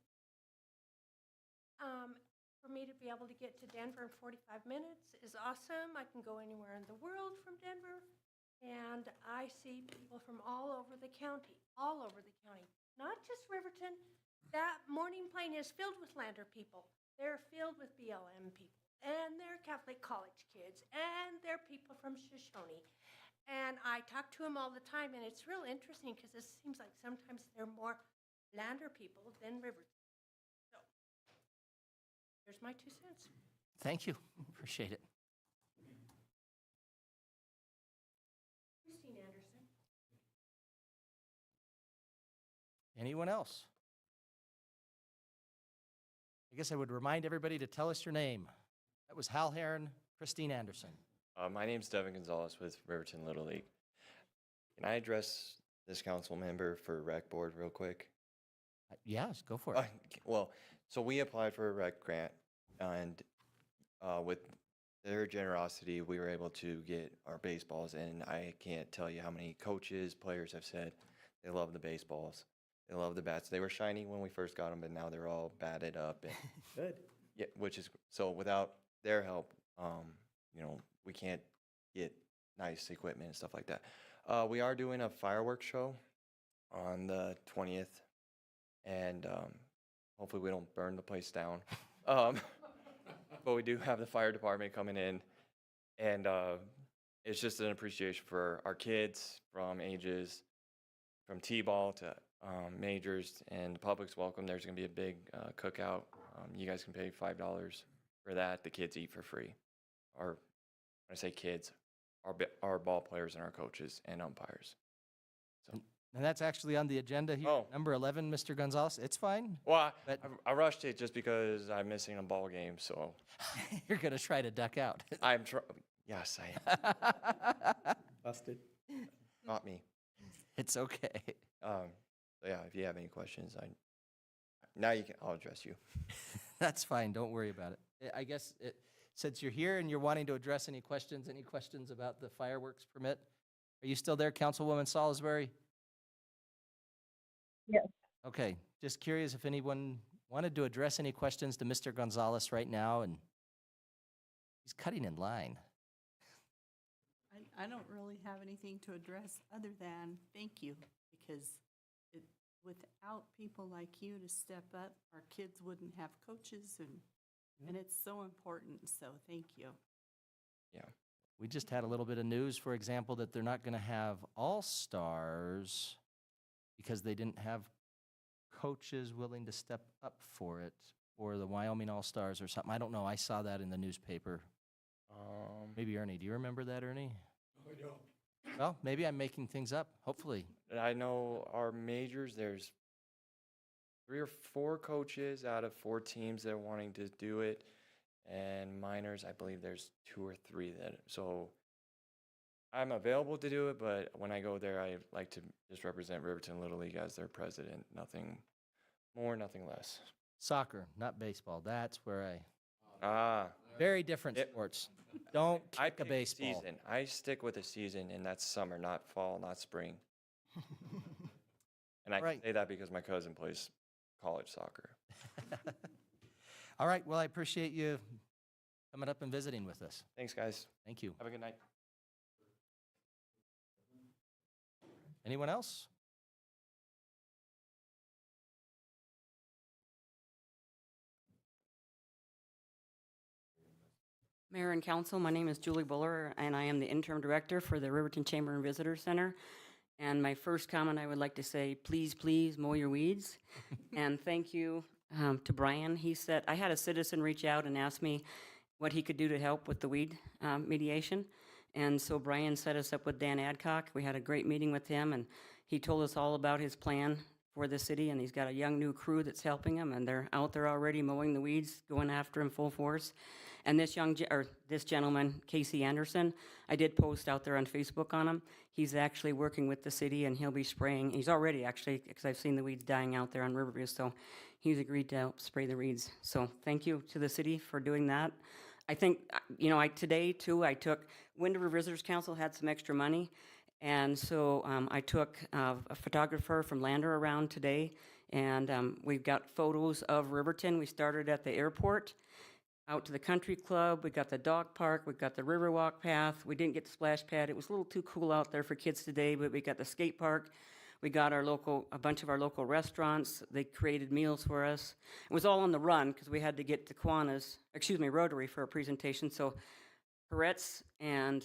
For me to be able to get to Denver in 45 minutes is awesome. I can go anywhere in the world from Denver. And I see people from all over the county, not just Riverton. That morning plane is filled with Lander people. They're filled with BLM people. And they're Catholic college kids. And they're people from Shoshone. And I talk to them all the time, and it's real interesting because it seems like sometimes they're more Lander people than Riverton. So, there's my 2 cents. Thank you. Appreciate it. Christine Anderson. Anyone else? I guess I would remind everybody to tell us your name. That was Hal Heron, Christine Anderson. My name's Devin Gonzalez with Riverton Little League. Can I address this council member for rec board real quick? Yes, go for it. Well, so we applied for a rec grant, and with their generosity, we were able to get our baseballs, and I can't tell you how many coaches, players have said they love the baseballs. They love the bats. They were shiny when we first got them, but now they're all batted up. And Good. yeah, which is, so without their help, we can't get nice equipment and stuff like that. We are doing a fireworks show on the 20th, and hopefully we don't burn the place down. But we do have the fire department coming in, and it's just an appreciation for our kids from ages from T-ball to majors, and the public's welcome. There's going to be a big cookout. You guys can pay $5 for that. The kids eat for free. Or when I say kids, our ball players and our coaches and umpires. So, And that's actually on the agenda here, Oh. number 11, Mr. Gonzalez. It's fine. well, But- I rushed it just because I'm missing a ball game, so You're going to try to duck out. I'm yes, I am. Busted. Not me. It's okay. So yeah, if you have any questions, I'll address you. That's fine. Don't worry about it. I guess since you're here and you're wanting to address any questions about the fireworks permit, are you still there, Councilwoman Salisbury? Yes. Okay, just curious if anyone wanted to address any questions to Mr. Gonzalez right now, and he's cutting in line. I don't really have anything to address other than thank you, because without people like you to step up, our kids wouldn't have coaches, and it's so important, so thank you. We just had a little bit of news, for example, that they're not going to have all-stars because they didn't have coaches willing to step up for it, or the Wyoming All-Stars or something. I don't know. I saw that in the newspaper. Maybe Ernie. Do you remember that, Ernie? No, I don't. Well, maybe I'm making things up, hopefully. I know our majors, there's 3 or 4 coaches out of 4 teams that are wanting to do it. And minors, I believe there's 2 or 3 that, so I'm available to do it, but when I go there, I like to just represent Riverton Little League as their president. Nothing more, nothing less. Soccer, not baseball. That's where Ah, very different Yep. sports. Don't I kick a pick baseball. season. I stick with a season, and that's summer, not fall, not spring. And I Right. can say that because my cousin plays college soccer. All right, well, I appreciate you coming up and visiting with us. Thanks, guys. Thank you. Have a good night. Anyone else? Mayor and Council, my name is Julie Buller, and I am the interim director for the Riverton Chamber and Visitor Center. And my first comment, I would like to say, please, please mow your weeds. And thank you to Brian. He said, I had a citizen reach out and ask me what he could do to help with the weed mediation. And so Brian set us up with Dan Adcock. We had a great meeting with him, and he told us all about his plan for the city, and he's got a young new crew that's helping him, and they're out there already mowing the weeds, going after him full force. And this this gentleman, Casey Anderson, I did post out there on Facebook on him. He's actually working with the city, and he'll be spraying. He's already actually, because I've seen the weeds dying out there on Riverview, so he's agreed to help spray the weeds. So thank you to the city for doing that. I think, today too, I took, Wind River Visitors Council had some extra money, and so I took a photographer from Lander around today, and we've got photos of Riverton. We started at the airport, out to the country club, we got the dog park, we got the Riverwalk path, we didn't get the splash pad, it was a little too cool out there for kids today, but we got the skate park, we got a bunch of our local restaurants, they created meals for us. It was all on the run, because we had to get to Rotary for a presentation, so Peretz and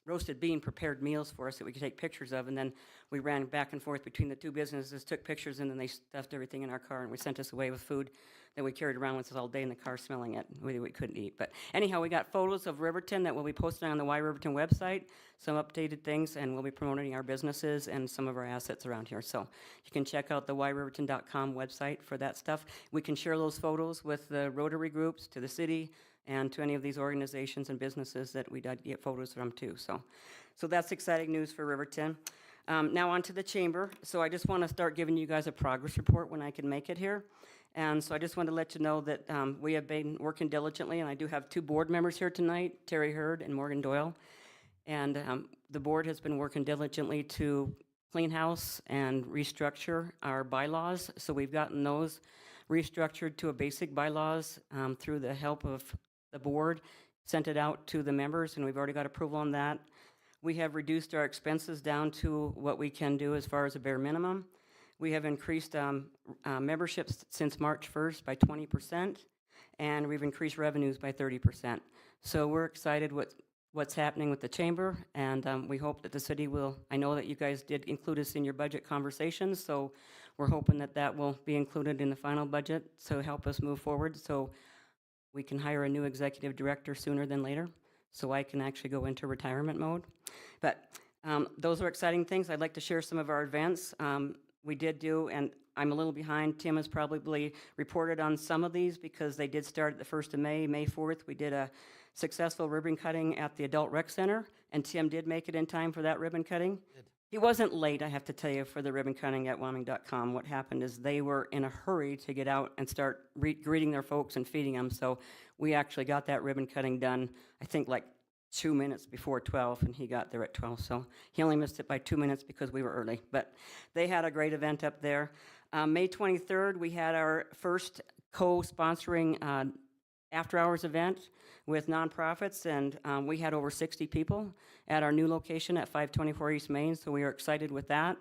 Roasted Bean prepared meals for us that we could take pictures of, and then we ran back and forth between the two businesses, took pictures, and then they stuffed everything in our car, and we sent us away with food that we carried around with us all day in the car smelling it. We couldn't eat. But anyhow, we got photos of Riverton that will be posted on the Y Riverton website, some updated things, and we'll be promoting our businesses and some of our assets around here. So you can check out the yriverton.com website for that stuff. We can share those photos with the Rotary groups, to the city, and to any of these organizations and businesses that we did get photos from too. So that's exciting news for Riverton. Now on to the chamber. So I just want to start giving you guys a progress report when I can make it here. And so I just want to let you know that we have been working diligently, and I do have 2 board members here tonight, Terry Hurd and Morgan Doyle. And the board has been working diligently to clean house and restructure our bylaws. So we've gotten those restructured to a basic bylaws through the help of the board, sent it out to the members, and we've already got approval on that. We have reduced our expenses down to what we can do as far as a bare minimum. We have increased memberships since March 1st by 20%, and we've increased revenues by 30%. So we're excited what's happening with the chamber, and we hope that the city will, I know that you guys did include us in your budget conversations, so we're hoping that that will be included in the final budget, so help us move forward so we can hire a new executive director sooner than later. so I can actually go into retirement mode. But those are exciting things. I'd like to share some of our events. We did do, and I'm a little behind. Tim has probably reported on some of these because they did start at the 1st of May. May 4th, we did a successful ribbon cutting at the Adult Rec Center, and Tim did make it in time for that ribbon cutting. He wasn't late, I have to tell you, for the ribbon cutting at Wyoming.com. What happened is they were in a hurry to get out and start greeting their folks and feeding them, so we actually got that ribbon cutting done, I think like 2 minutes before 12, and he got there at 12, so he only missed it by 2 minutes because we were early. But they had a great event up there. May 23rd, we had our first co-sponsoring after-hours event with nonprofits, and we had over 60 people at our new location at 524 East Main, so we are excited with that.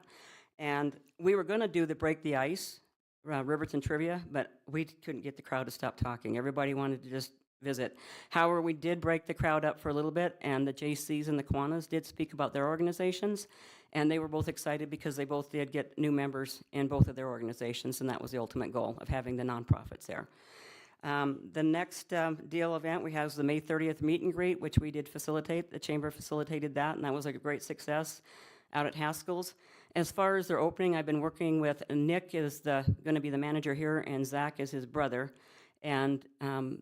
And we were going to do the Break the Ice, Riverton Trivia, but we couldn't get the crowd to stop talking. Everybody wanted to just visit. However, we did break the crowd up for a little bit, and the JCs and the Kiwanis did speak about their organizations, and they were both excited because they both did get new members in both of their organizations, and that was the ultimate goal of having the nonprofits there. The next deal event we have is the May 30th meet and greet, which we did facilitate. The Chamber facilitated that, and that was a great success out at Haskell's. As far as their opening, I've been working with Nick is going to be the manager here, and Zach is his brother. And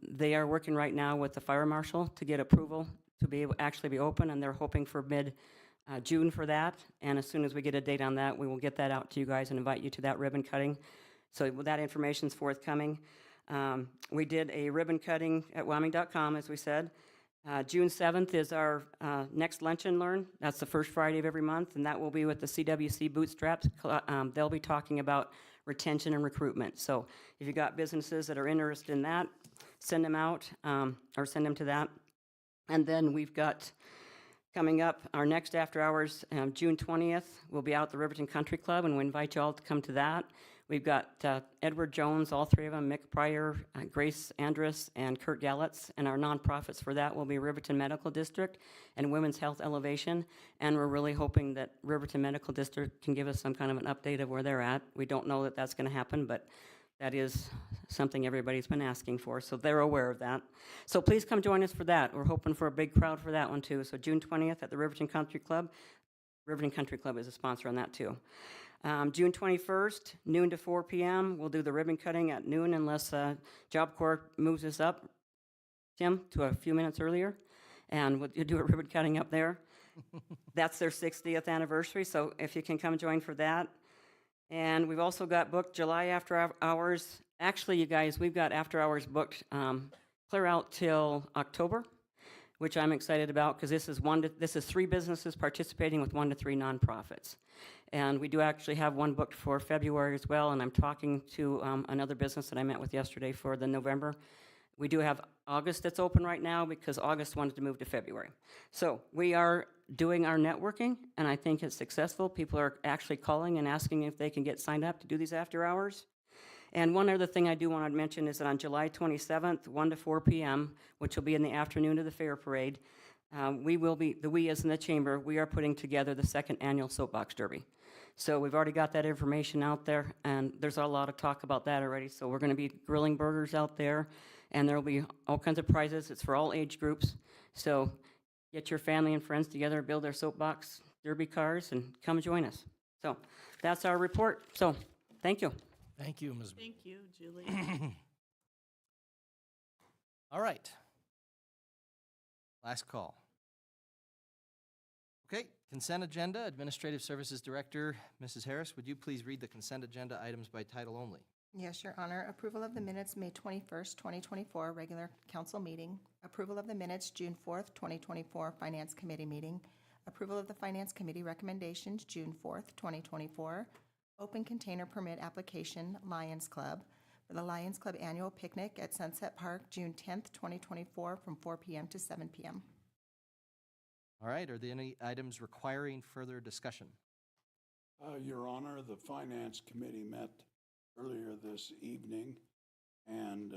they are working right now with the fire marshal to get approval to be able actually be open, and they're hoping for mid-June for that. And as soon as we get a date on that, we will get that out to you guys and invite you to that ribbon cutting. So that information is forthcoming. We did a ribbon cutting at Wyoming.com, as we said. June 7th is our next Lunch and Learn. That's the first Friday of every month, and that will be with the CWC Bootstraps. They'll be talking about retention and recruitment. So if you've got businesses that are interested in that, send them out or send them to that. And then we've got coming up our next after hours, June 20th, we'll be out at the Riverton Country Club, and we invite you all to come to that. We've got Edward Jones, all three of them, Mick Pryor, Grace Andrus, and Kurt Gallitz, and our nonprofits for that will be Riverton Medical District and Women's Health Elevation, and we're really hoping that Riverton Medical District can give us some kind of an update of where they're at. We don't know that that's going to happen, but that is something everybody's been asking for, so they're aware of that. So please come join us for that. We're hoping for a big crowd for that one too. So June 20th at the Riverton Country Club. Riverton Country Club is a sponsor on that too. June 21st, noon to 4 p.m., we'll do the ribbon cutting at noon unless Job Corps moves us up, Tim, to a few minutes earlier, and we'll do a ribbon cutting up there. That's their 60th anniversary, so if you can come join for that. And we've also got booked July after hours. Actually, you guys, we've got after hours booked clear out till October, which I'm excited about because this is 3 businesses participating with 1 to 3 nonprofits. And we do actually have one booked for February as well, and I'm talking to another business that I met with yesterday for the November. We do have August that's open right now because August wanted to move to February. So we are doing our networking, and I think it's successful. People are actually calling and asking if they can get signed up to do these after hours. And one other thing I do want to mention is that on July 27th, 1 to 4 p.m., which will be in the afternoon of the fair parade, we as in the chamber, we are putting together the 2nd annual Soapbox Derby. So we've already got that information out there, and there's a lot of talk about that already. So we're going to be grilling burgers out there, and there will be all kinds of prizes. It's for all age groups. So get your family and friends together, build their Soapbox Derby cars, and come join us. So that's our report. So thank you. Thank you, Ms. Thank you, Julie. All right. Last call. Okay, consent agenda. Administrative Services Director, Mrs. Harris, would you please read the consent agenda items by title only? Yes, Your Honor. Approval of the minutes, May 21st, 2024, regular council meeting. Approval of the minutes, June 4th, 2024, Finance Committee meeting. Approval of the Finance Committee recommendations, June 4th, 2024. Open container permit application, Lions Club, for the Lions Club annual picnic at Sunset Park, June 10th, 2024, from 4 p.m. to 7 p.m. All right, are there any items requiring further discussion? Your Honor, the Finance Committee met earlier this evening, and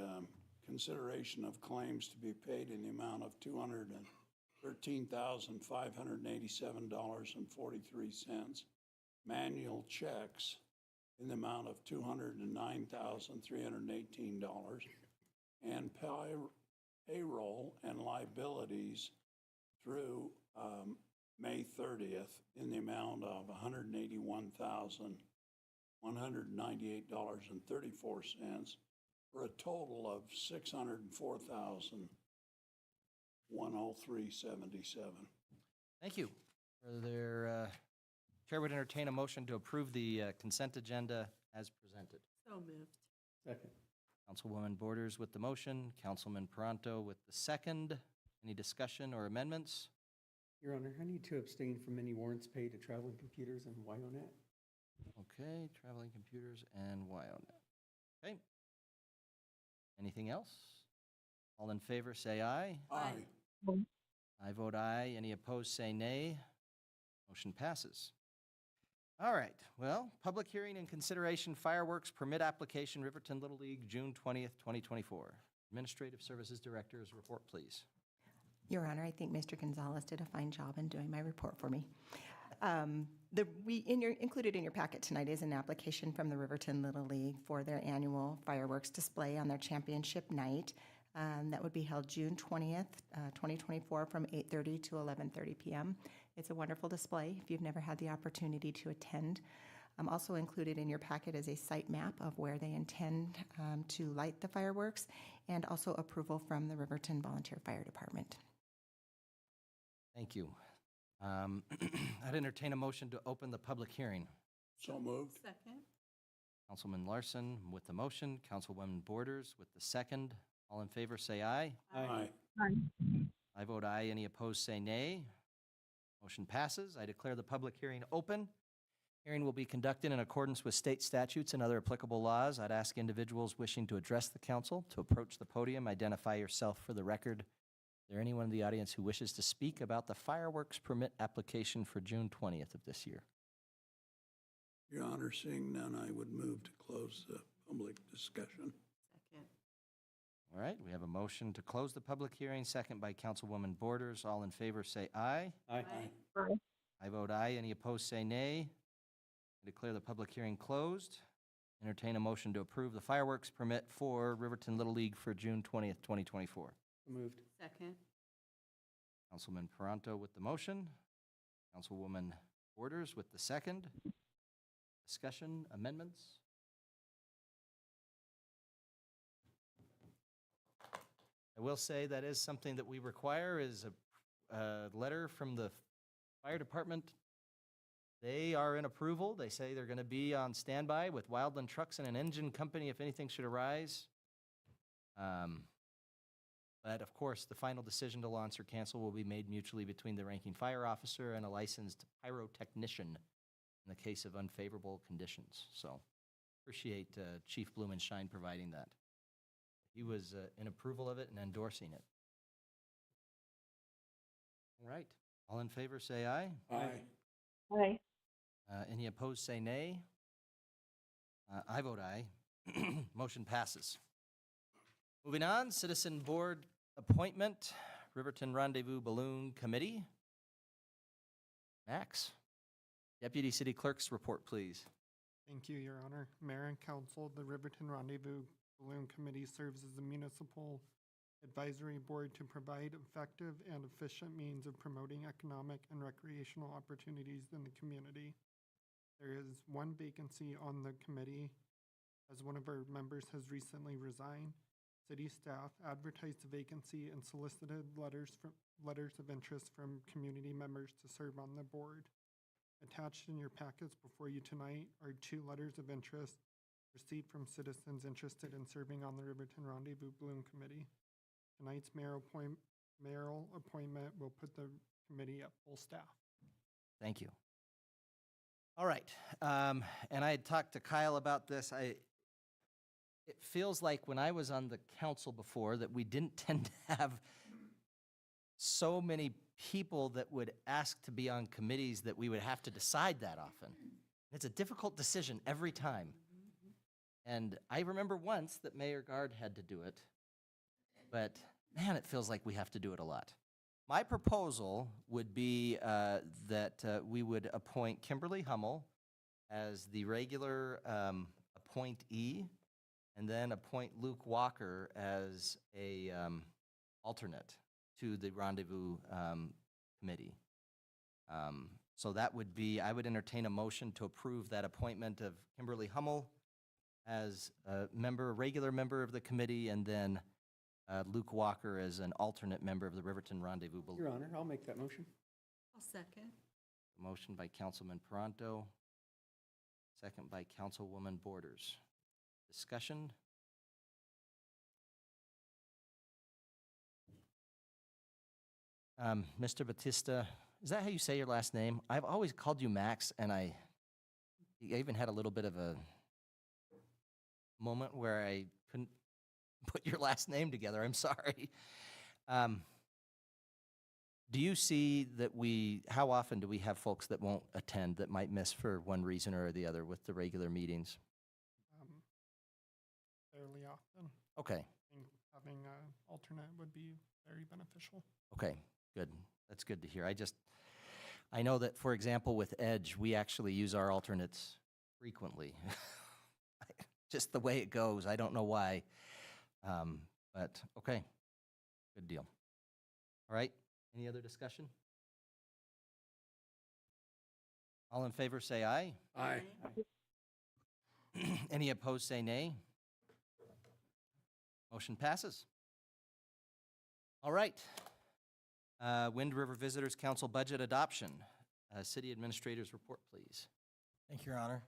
consideration of claims to be paid in the amount of $213,587.43. Manual checks in the amount of $209,318, and payroll and liabilities through May 30th in the amount of $181,198.34 for a total of $604,103.77. Thank you. Further, Chair would entertain a motion to approve the consent agenda as presented. So moved. Second. Councilwoman Borders with the motion, Councilman Peranto with the second. Any discussion or amendments? Your Honor, I need to abstain from any warrants paid to Traveling Computers and Wyonet. Okay, Traveling Computers and Wyonet. Okay. Anything else? All in favor, say aye. Aye. I vote aye. Any opposed, say nay. Motion passes. All right, well, public hearing and consideration fireworks permit application, Riverton Little League, June 20th, 2024. Administrative Services Director's report, please. Your Honor, I think Mr. Gonzalez did a fine job in doing my report for me. Included in your packet tonight is an application from the Riverton Little League for their annual fireworks display on their championship night. That would be held June 20th, 2024 from 8:30 to 11:30 p.m. It's a wonderful display if you've never had the opportunity to attend. Also included in your packet is a site map of where they intend to light the fireworks and also approval from the Riverton Volunteer Fire Department. Thank you. I'd entertain a motion to open the public hearing. So moved. Second. Councilman Larson with the motion, Councilwoman Borders with the second. All in favor, say aye. Aye. I vote aye. Any opposed, say nay. Motion passes. I declare the public hearing open. Hearing will be conducted in accordance with state statutes and other applicable laws. I'd ask individuals wishing to address the council to approach the podium, identify yourself for the record. Is there anyone in the audience who wishes to speak about the fireworks permit application for June 20th of this year? Your Honor, seeing none, I would move to close the public discussion. Second. All right, we have a motion to close the public hearing, second by Councilwoman Borders. All in favor, say aye. Aye. I vote aye. Any opposed, say nay. I declare the public hearing closed. Entertain a motion to approve the fireworks permit for Riverton Little League for June 20th, 2024. Moved. Second. Councilman Peranto with the motion. Councilwoman Borders with the second. Discussion, amendments? I will say that is something that we require is a letter from the fire department. They are in approval. They say they're going to be on standby with Wildland Trucks and an engine company if anything should arise. But of course, the final decision to launch or cancel will be made mutually between the ranking fire officer and a licensed pyrotechnician in the case of unfavorable conditions. So appreciate Chief Blumenshine providing that. He was in approval of it and endorsing it. All right. All in favor, say aye. Aye. Aye. Any opposed, say nay. I vote aye. Motion passes. Moving on, Citizen Board appointment, Riverton Rendezvous Balloon Committee. Max, Deputy City Clerk's report, please. Thank you, Your Honor. Mayor and Council, the Riverton Rendezvous Balloon Committee serves as a municipal advisory board to provide effective and efficient means of promoting economic and recreational opportunities in the community. There is one vacancy on the committee, as one of our members has recently resigned. City staff advertised the vacancy and solicited letters of interest from community members to serve on the board. Attached in your packets before you tonight are 2 letters of interest received from citizens interested in serving on the Riverton Rendezvous Balloon Committee. Tonight's mayoral appointment will put the committee at full staff. Thank you. All right. And I had talked to Kyle about this. It feels like when I was on the council before that we didn't tend to have so many people that would ask to be on committees that we would have to decide that often. It's a difficult decision every time. And I remember once that Mayor Gard had to do it, but man, it feels like we have to do it a lot. My proposal would be that we would appoint Kimberly Hummel as the regular appointee, and then appoint Luke Walker as a alternate to the Rendezvous committee. So that would be, I would entertain a motion to approve that appointment of Kimberly Hummel as a member, a regular member of the committee, and then Luke Walker as an alternate member of the Riverton Rendezvous Balloon. Your Honor, I'll make that motion. I'll second. Motion by Councilman Peranto, second by Councilwoman Borders. Discussion? Mr. Batista, is that how you say your last name? I've always called you Max, and I even had a little bit of a moment where I couldn't put your last name together. I'm sorry. Do you see that how often do we have folks that won't attend, that might miss for one reason or the other with the regular meetings? Fairly often. Okay, I think having an alternate would be very beneficial. okay, good. That's good to hear. I know that, for example, with Edge, we actually use our alternates frequently. Just the way it goes. I don't know why. But okay, good deal. All right, any other discussion? All in favor say aye. Aye. Any opposed say nay. Motion passes. All right. Wind River Visitors Council budget adoption. City Administrator's report, please. Thank you, Your Honor.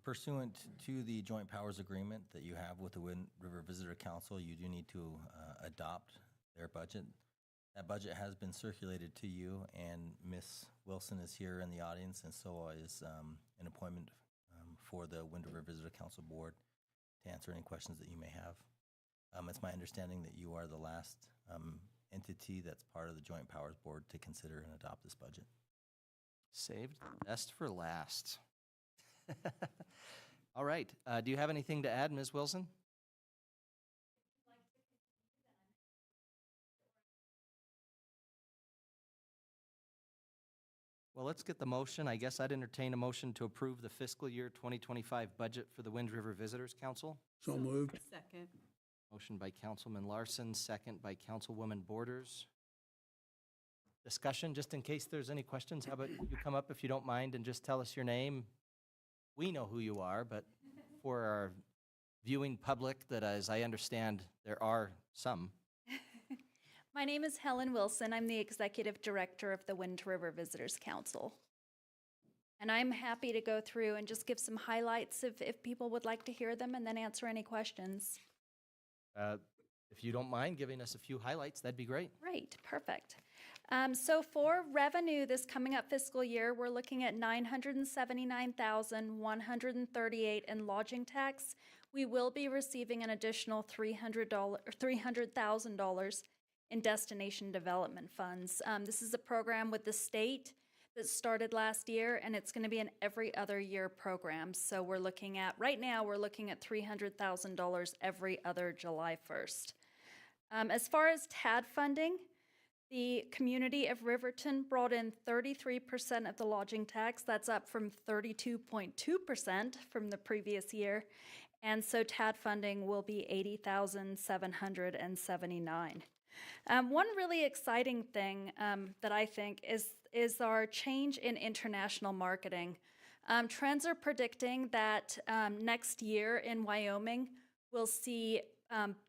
Pursuant to the joint powers agreement that you have with the Wind River Visitor Council, you do need to adopt their budget. That budget has been circulated to you, and Ms. Wilson is here in the audience, and so is an appointment for the Wind River Visitor Council Board to answer any questions that you may have. It's my understanding that you are the last entity that's part of the Joint Powers Board to consider and adopt this budget. Saved the best for last. All right. Do you have anything to add, Ms. Wilson? Well, let's get the motion. I guess I'd entertain a motion to approve the fiscal year 2025 budget for the Wind River Visitors Council. So moved. Second. Motion by Councilman Larson, second by Councilwoman Borders. Discussion, just in case there's any questions, how about you come up if you don't mind and just tell us your name? We know who you are, but for our viewing public that, as I understand, there are some. My name is Helen Wilson. I'm the Executive Director of the Wind River Visitors Council. And I'm happy to go through and just give some highlights if people would like to hear them, and then answer any questions. If you don't mind giving us a few highlights, that'd be great. Great, perfect. So for revenue this coming up fiscal year, we're looking at $979,138 in lodging tax. We will be receiving an additional $300,000 in destination development funds. This is a program with the state that started last year, and it's going to be an every other year program. So we're looking at, right now, we're looking at $300,000 every other July 1st. As far as TAD funding, the community of Riverton brought in 33% of the lodging tax. That's up from 32.2% from the previous year. And so TAD funding will be $80,779. One really exciting thing that I think is our change in international marketing. Trends are predicting that next year in Wyoming, we'll see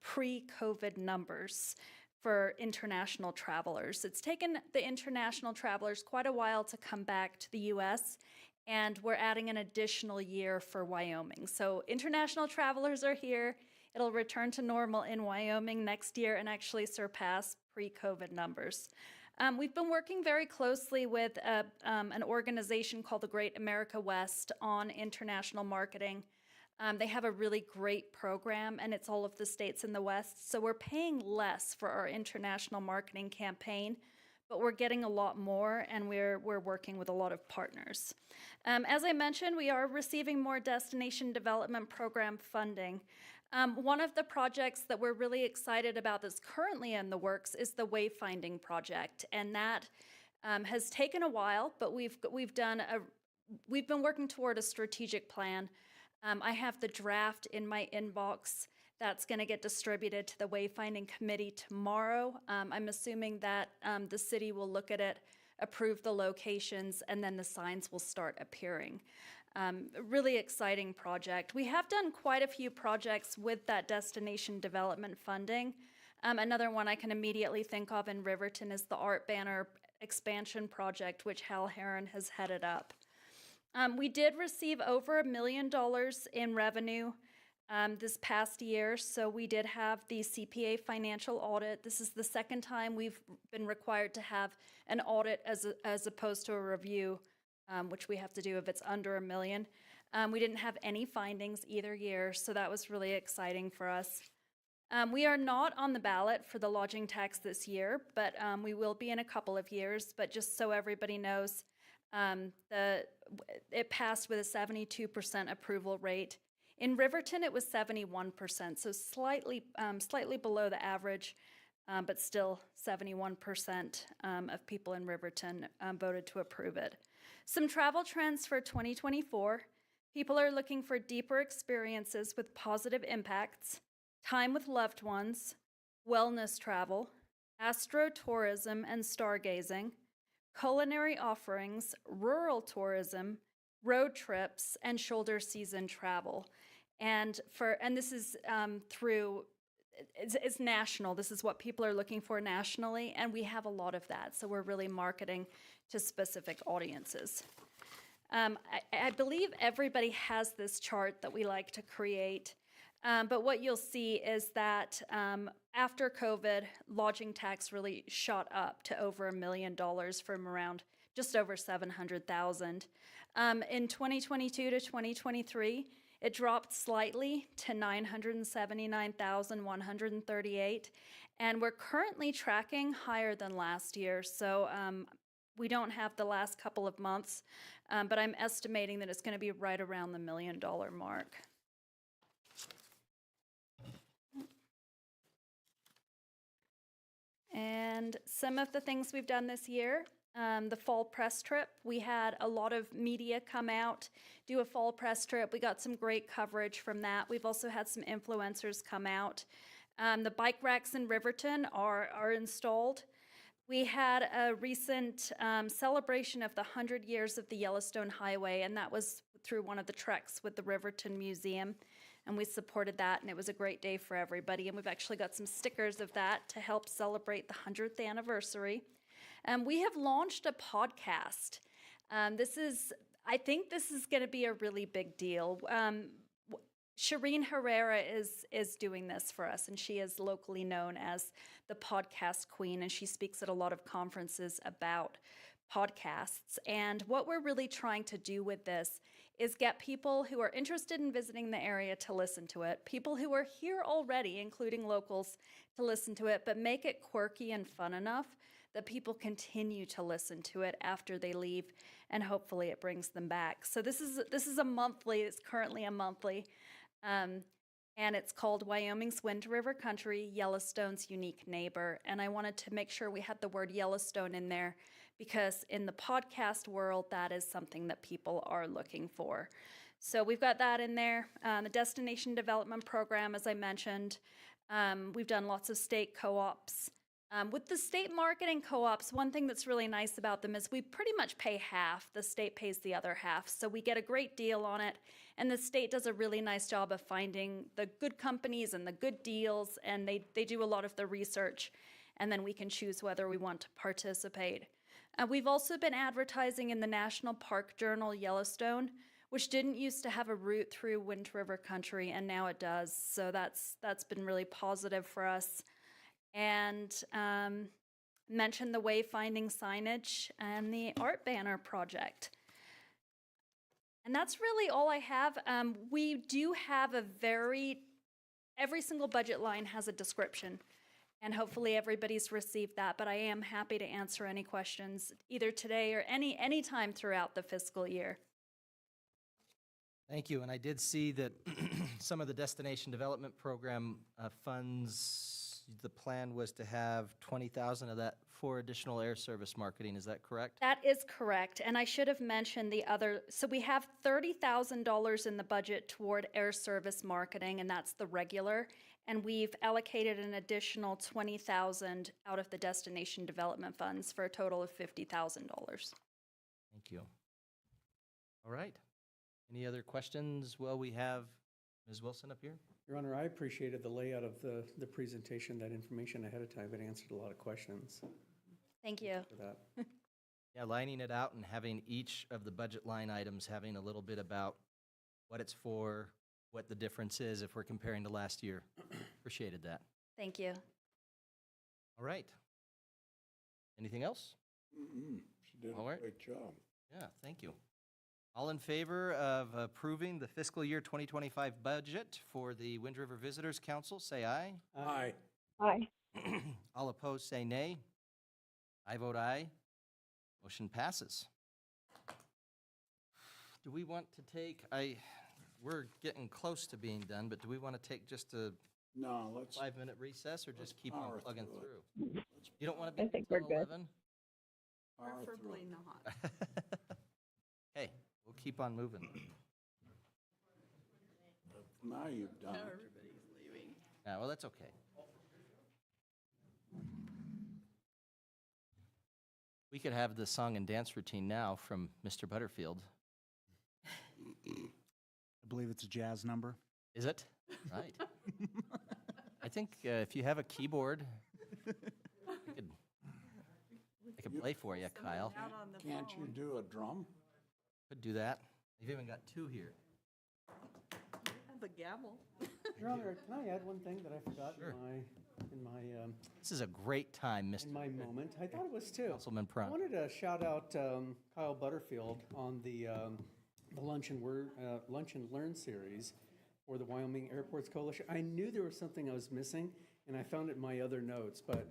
pre-COVID numbers for international travelers. It's taken the international travelers quite a while to come back to the U.S., and we're adding an additional year for Wyoming. So international travelers are here. It'll return to normal in Wyoming next year and actually surpass pre-COVID numbers. We've been working very closely with an organization called the Great America West on international marketing. They have a really great program, and it's all of the states in the West. So we're paying less for our international marketing campaign, but we're getting a lot more, and we're working with a lot of partners. As I mentioned, we are receiving more destination development program funding. One of the projects that we're really excited about that's currently in the works is the Wayfinding project, and that has taken a while, but we've been working toward a strategic plan. I have the draft in my inbox. That's going to get distributed to the Wayfinding Committee tomorrow. I'm assuming that the city will look at it, approve the locations, and then the signs will start appearing. A really exciting project. We have done quite a few projects with that destination development funding. Another one I can immediately think of in Riverton is the Art Banner expansion project, which Hal Heron has headed up. We did receive over $1 million in revenue this past year, so we did have the CPA financial audit. This is the second time we've been required to have an audit as opposed to a review, which we have to do if it's under $1 million. We didn't have any findings either year, so that was really exciting for us. We are not on the ballot for the lodging tax this year, but we will be in a couple of years. But just so everybody knows, it passed with a 72% approval rate. In Riverton, it was 71%, so slightly below the average, but still 71% of people in Riverton voted to approve it. Some travel trends for 2024. People are looking for deeper experiences with positive impacts, time with loved ones, wellness travel, astrotourism and stargazing, culinary offerings, rural tourism, road trips, and shoulder season travel. And this is it's national. This is what people are looking for nationally, and we have a lot of that. So we're really marketing to specific audiences. I believe everybody has this chart that we like to create. But what you'll see is that after COVID, lodging tax really shot up to over $1 million from around just over 700,000. In 2022 to 2023, it dropped slightly to 979,138, and we're currently tracking higher than last year. So we don't have the last couple of months, but I'm estimating that it's going to be right around the $1 million mark. And some of the things we've done this year, the fall press trip, we had a lot of media come out, do a fall press trip. We got some great coverage from that. We've also had some influencers come out. The bike racks in Riverton are installed. We had a recent celebration of the 100 years of the Yellowstone Highway, and that was through one of the treks with the Riverton Museum. And we supported that, and it was a great day for everybody. And we've actually got some stickers of that to help celebrate the 100th anniversary. We have launched a podcast. I think this is going to be a really big deal. Shireen Herrera is doing this for us, and she is locally known as the podcast queen, and she speaks at a lot of conferences about podcasts. And what we're really trying to do with this is get people who are interested in visiting the area to listen to it, people who are here already, including locals, to listen to it, but make it quirky and fun enough that people continue to listen to it after they leave, and hopefully it brings them back. So this is a monthly, it's currently a monthly, and it's called Wyoming's Wind River Country, Yellowstone's Unique Neighbor. And I wanted to make sure we had the word Yellowstone in there because in the podcast world, that is something that people are looking for. So we've got that in there. The Destination Development Program, as I mentioned, we've done lots of state co-ops. With the state marketing co-ops, one thing that's really nice about them is we pretty much pay half. The state pays the other half. So we get a great deal on it. And the state does a really nice job of finding the good companies and the good deals. And they do a lot of the research. And then we can choose whether we want to participate. We've also been advertising in the National Park Journal Yellowstone, which didn't used to have a route through Wind River Country, and now it does. So that's been really positive for us. And mentioned the wayfinding signage and the art banner project. And that's really all I have. We do have every single budget line has a description, and hopefully everybody's received that, but I am happy to answer any questions either today or any time throughout the fiscal year. Thank you, and I did see that some of the Destination Development Program funds the plan was to have 20,000 of that for additional air service marketing, is that correct? That is correct. And I should have mentioned the other, so we have $30,000 in the budget toward air service marketing, and that's the regular. And we've allocated an additional $20,000 out of the destination development funds for a total of $50,000. Thank you. All right. Any other questions while we have Ms. Wilson up here? Your Honor, I appreciated the layout of the presentation, that information ahead of time. It answered a lot of questions. Thank you. For that. Yeah, lining it out and having each of the budget line items having a little bit about what it's for, what the difference is if we're comparing to last year. Appreciated that. Thank you. All right. Anything else? She did All a right. great job. Yeah, thank you. All in favor of approving the fiscal year 2025 budget for the Wind River Visitors Council, say aye. Aye. Aye. All opposed, say nay. I vote aye. Motion passes. Do we want to take, we're getting close to being done, but do we want to take just a No, let's. 5-minute recess or just keep on power plugging through through? You don't want to I be think until we're good. 11? power through Preferably it. not. Hey, we'll keep on moving. Now you've done it. Everybody's leaving. Yeah, well, that's okay. We could have the song and dance routine now from Mr. Butterfield. I believe it's a jazz number. Is it? Right. I think if you have a keyboard, I could play for you, Kyle. Out on the Can't you phone. do a drum? Could do that. You've even got two here. The gavel. Your Honor, can I add one thing that I forgot Sure. in my This is a great time, Mr. in my moment? I thought it was too. Councilman I Prun. wanted to shout out Kyle Butterfield on the Lunch and Learn series for the Wyoming Airports Coalition. I knew there was something I was missing, and I found it in my other notes, but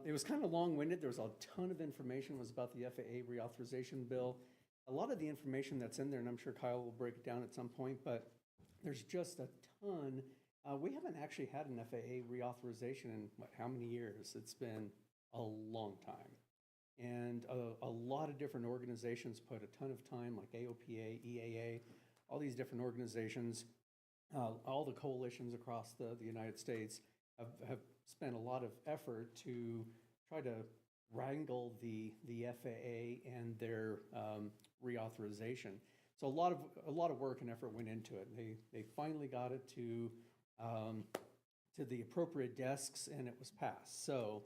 it was kind of long-winded. There was a ton of information. It was about the FAA reauthorization bill. A lot of the information that's in there, and I'm sure Kyle will break it down at some point, but there's just a ton. We haven't actually had an FAA reauthorization in, how many years? It's been a long time. And a lot of different organizations put a ton of time, like AOPA, EAA, all these different organizations, all the coalitions across the United States have spent a lot of effort to try to wrangle the FAA and their reauthorization. So a lot of work and effort went into it. They finally got it to the appropriate desks, and it was passed. So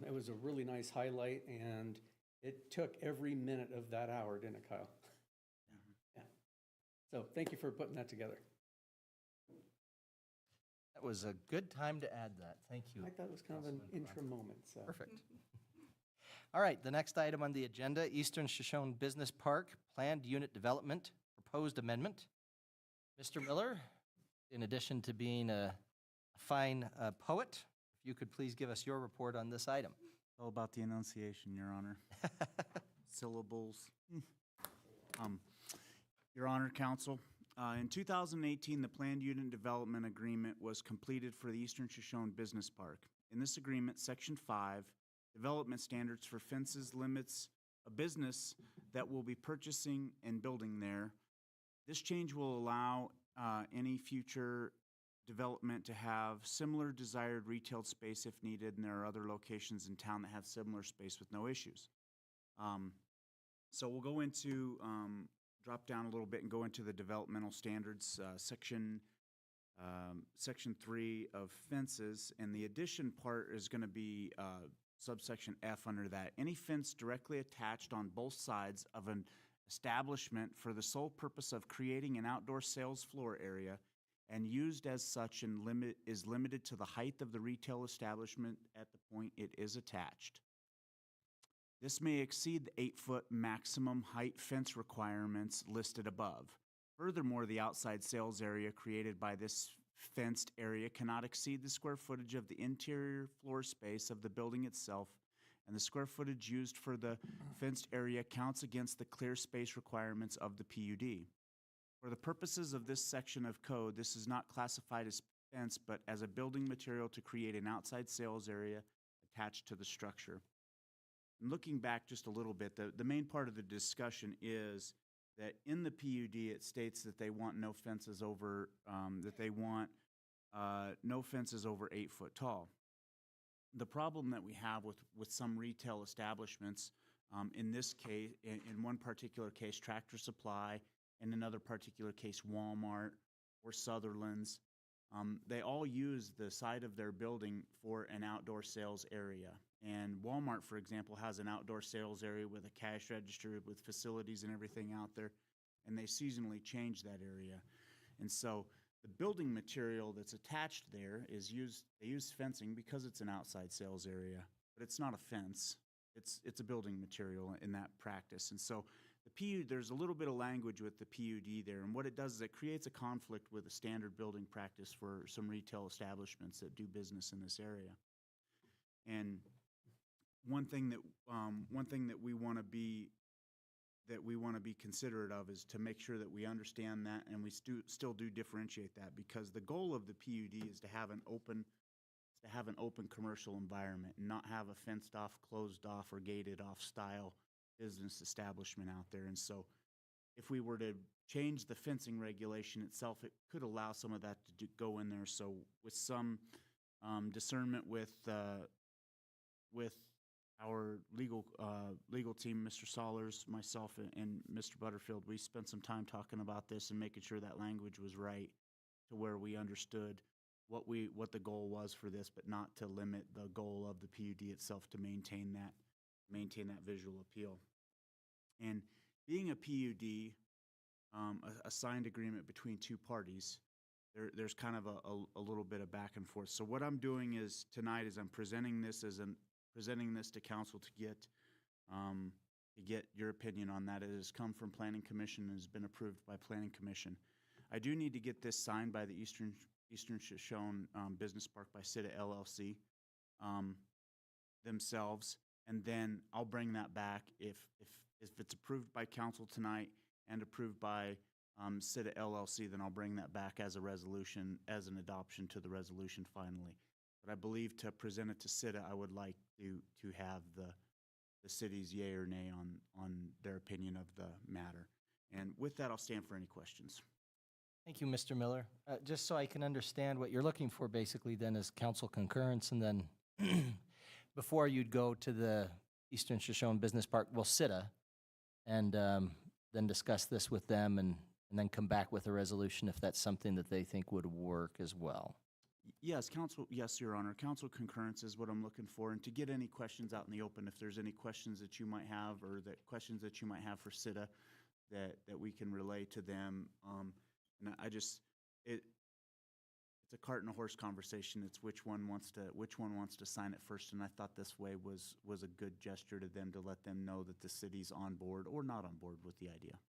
it was a really nice highlight, and it took every minute of that hour, didn't it, Kyle? Yeah. So thank you for putting that together. That was a good time to add that. Thank you. I thought it was kind of an intra moment. So. Perfect. All right, the next item on the agenda, Eastern Shoshone Business Park Planned Unit Development, Proposed Amendment. Mr. Miller, in addition to being a fine poet, if you could please give us your report on this item. All about the enunciation, Your Honor. Syllables. Your Honor, Council, in 2018, the Planned Unit Development Agreement was completed for the Eastern Shoshone Business Park. In this agreement, Section 5, Development Standards for Fences limits a business that will be purchasing and building there. This change will allow any future development to have similar desired retail space if needed, and there are other locations in town that have similar space with no issues. So we'll go into, drop down a little bit and go into the developmental standards, section 3 of fences, and the addition part is going to be subsection F under that. Any fence directly attached on both sides of an establishment for the sole purpose of creating an outdoor sales floor area and used as such and is limited to the height of the retail establishment at the point it is attached. This may exceed the 8-foot maximum height fence requirements listed above. Furthermore, the outside sales area created by this fenced area cannot exceed the square footage of the interior floor space of the building itself, and the square footage used for the fenced area counts against the clear space requirements of the PUD. For the purposes of this section of code, this is not classified as fence, but as a building material to create an outside sales area attached to the structure. And looking back just a little bit, the main part of the discussion is that in the PUD, it states that they want no fences over, no fences over 8 foot tall. The problem that we have with some retail establishments, in this case, in one particular case, Tractor Supply, in another particular case, Walmart or Sutherland's, they all use the side of their building for an outdoor sales area. And Walmart, for example, has an outdoor sales area with a cash register, with facilities and everything out there, and they seasonally change that area. And so the building material that's attached there is they use fencing because it's an outside sales area, but it's not a fence. It's a building material in that practice. And so there's a little bit of language with the PUD there, and what it does is it creates a conflict with a standard building practice for some retail establishments that do business in this area. And one thing that we want to be considerate of is to make sure that we understand that, and we still do differentiate that, because the goal of the PUD is to have an open commercial environment and not have a fenced off, closed off, or gated off style business establishment out there. And so if we were to change the fencing regulation itself, it could allow some of that to go in there. So with some discernment with our legal team, Mr. Sollers, myself, and Mr. Butterfield, we spent some time talking about this and making sure that language was right to where we understood what the goal was for this, but not to limit the goal of the PUD itself to maintain that visual appeal. And being a PUD, a signed agreement between two parties, there's kind of a little bit of back and forth. So what I'm doing is tonight is I'm presenting this to council to get your opinion on that. It has come from Planning Commission and has been approved by Planning Commission. I do need to get this signed by the Eastern Shoshone Business Park by SITA LLC themselves, and then I'll bring that back if it's approved by council tonight and approved by SITA LLC, then I'll bring that back as a resolution, as an adoption to the resolution finally. But I believe to present it to SITA, I would like to have the city's yay or nay on their opinion of the matter. And with that, I'll stand for any questions. Thank you, Mr. Miller. Just so I can understand what you're looking for, basically, then is council concurrence, and then before you'd go to the Eastern Shoshone Business Park, well, SITA, and then discuss this with them, and then come back with a resolution if that's something that they think would work as well. Yes, Your Honor. Council concurrence is what I'm looking for, and to get any questions out in the open, if there's any questions that you might have, or questions that you might have for SITA, that we can relay to them. And it's a cart and a horse conversation. It's which one wants to sign it first. And I thought this way was a good gesture to them, to let them know that the city's on board or not on board with the idea.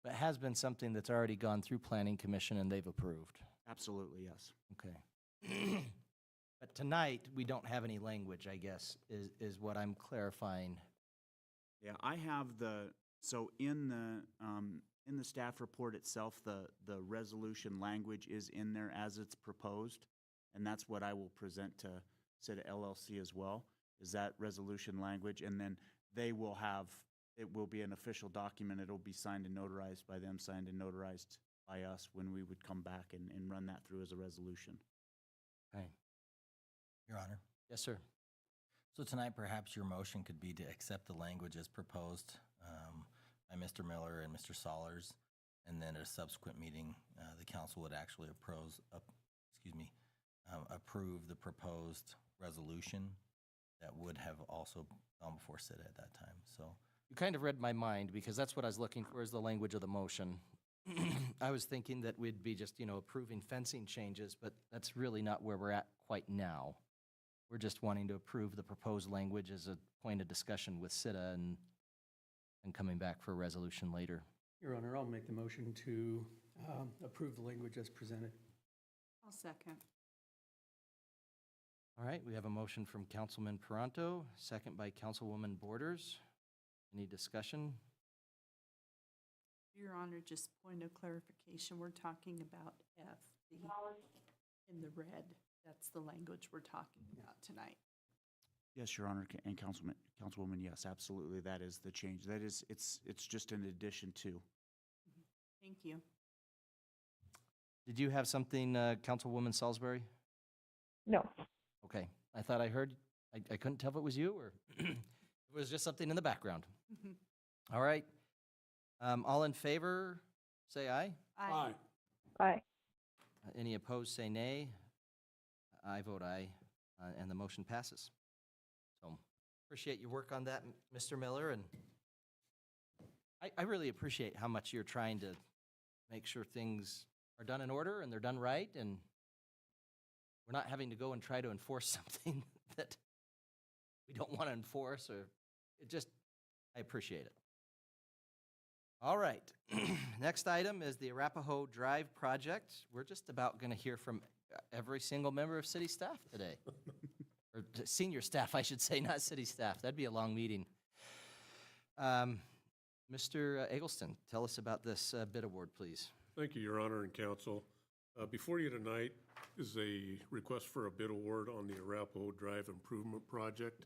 But it has been something that's already gone through Planning Commission and they've approved. Absolutely, yes. Okay. But tonight, we don't have any language, I guess, is what I'm clarifying. Yeah, I have so in the staff report itself, the resolution language is in there as it's proposed, and that's what I will present to SITA LLC as well, is that resolution language, and then it will be an official document. It'll be signed and notarized by them, signed and notarized by us when we would come back and run that through as a resolution. Okay. Your Honor. Yes, sir. So tonight, perhaps your motion could be to accept the language as proposed by Mr. Miller and Mr. Sollers, and then at a subsequent meeting, the council would actually approve the proposed resolution that would have also gone before SITA at that time. So You kind of read my mind, because that's what I was looking for, is the language of the motion. I was thinking that we'd be just, approving fencing changes, but that's really not where we're at quite now. We're just wanting to approve the proposed language as a point of discussion with SITA and coming back for a resolution later. Your Honor, I'll make the motion to approve the language as presented. I'll second. All right, we have a motion from Councilman Peranto, second by Councilwoman Borders. Any discussion? Your Honor, just point of clarification, we're talking about F, the the red. That's the language we're talking about tonight. Yes, Your Honor, and Councilwoman, yes, absolutely, that is the change. That is, it's just an addition to. Thank you. Did you have something, Councilwoman Salisbury? No. Okay, I thought I heard, I couldn't tell if it was you or it was just something in the background. All right. All in favor, say aye. Aye. Aye. Any opposed, say nay. I vote aye, and the motion passes. So appreciate your work on that, Mr. Miller, and I really appreciate how much you're trying to make sure things are done in order and they're done right, and we're not having to go and try to enforce something that we don't want to enforce, or it just, I appreciate it. All right, next item is the Arapahoe Drive project. We're just about going to hear from every single member of city staff today. Or senior staff, I should say, not city staff. That'd be a long meeting. Mr. Eggleston, tell us about this bid award, please. Thank you, Your Honor and Council. Before you tonight is a request for a bid award on the Arapahoe Drive Improvement Project.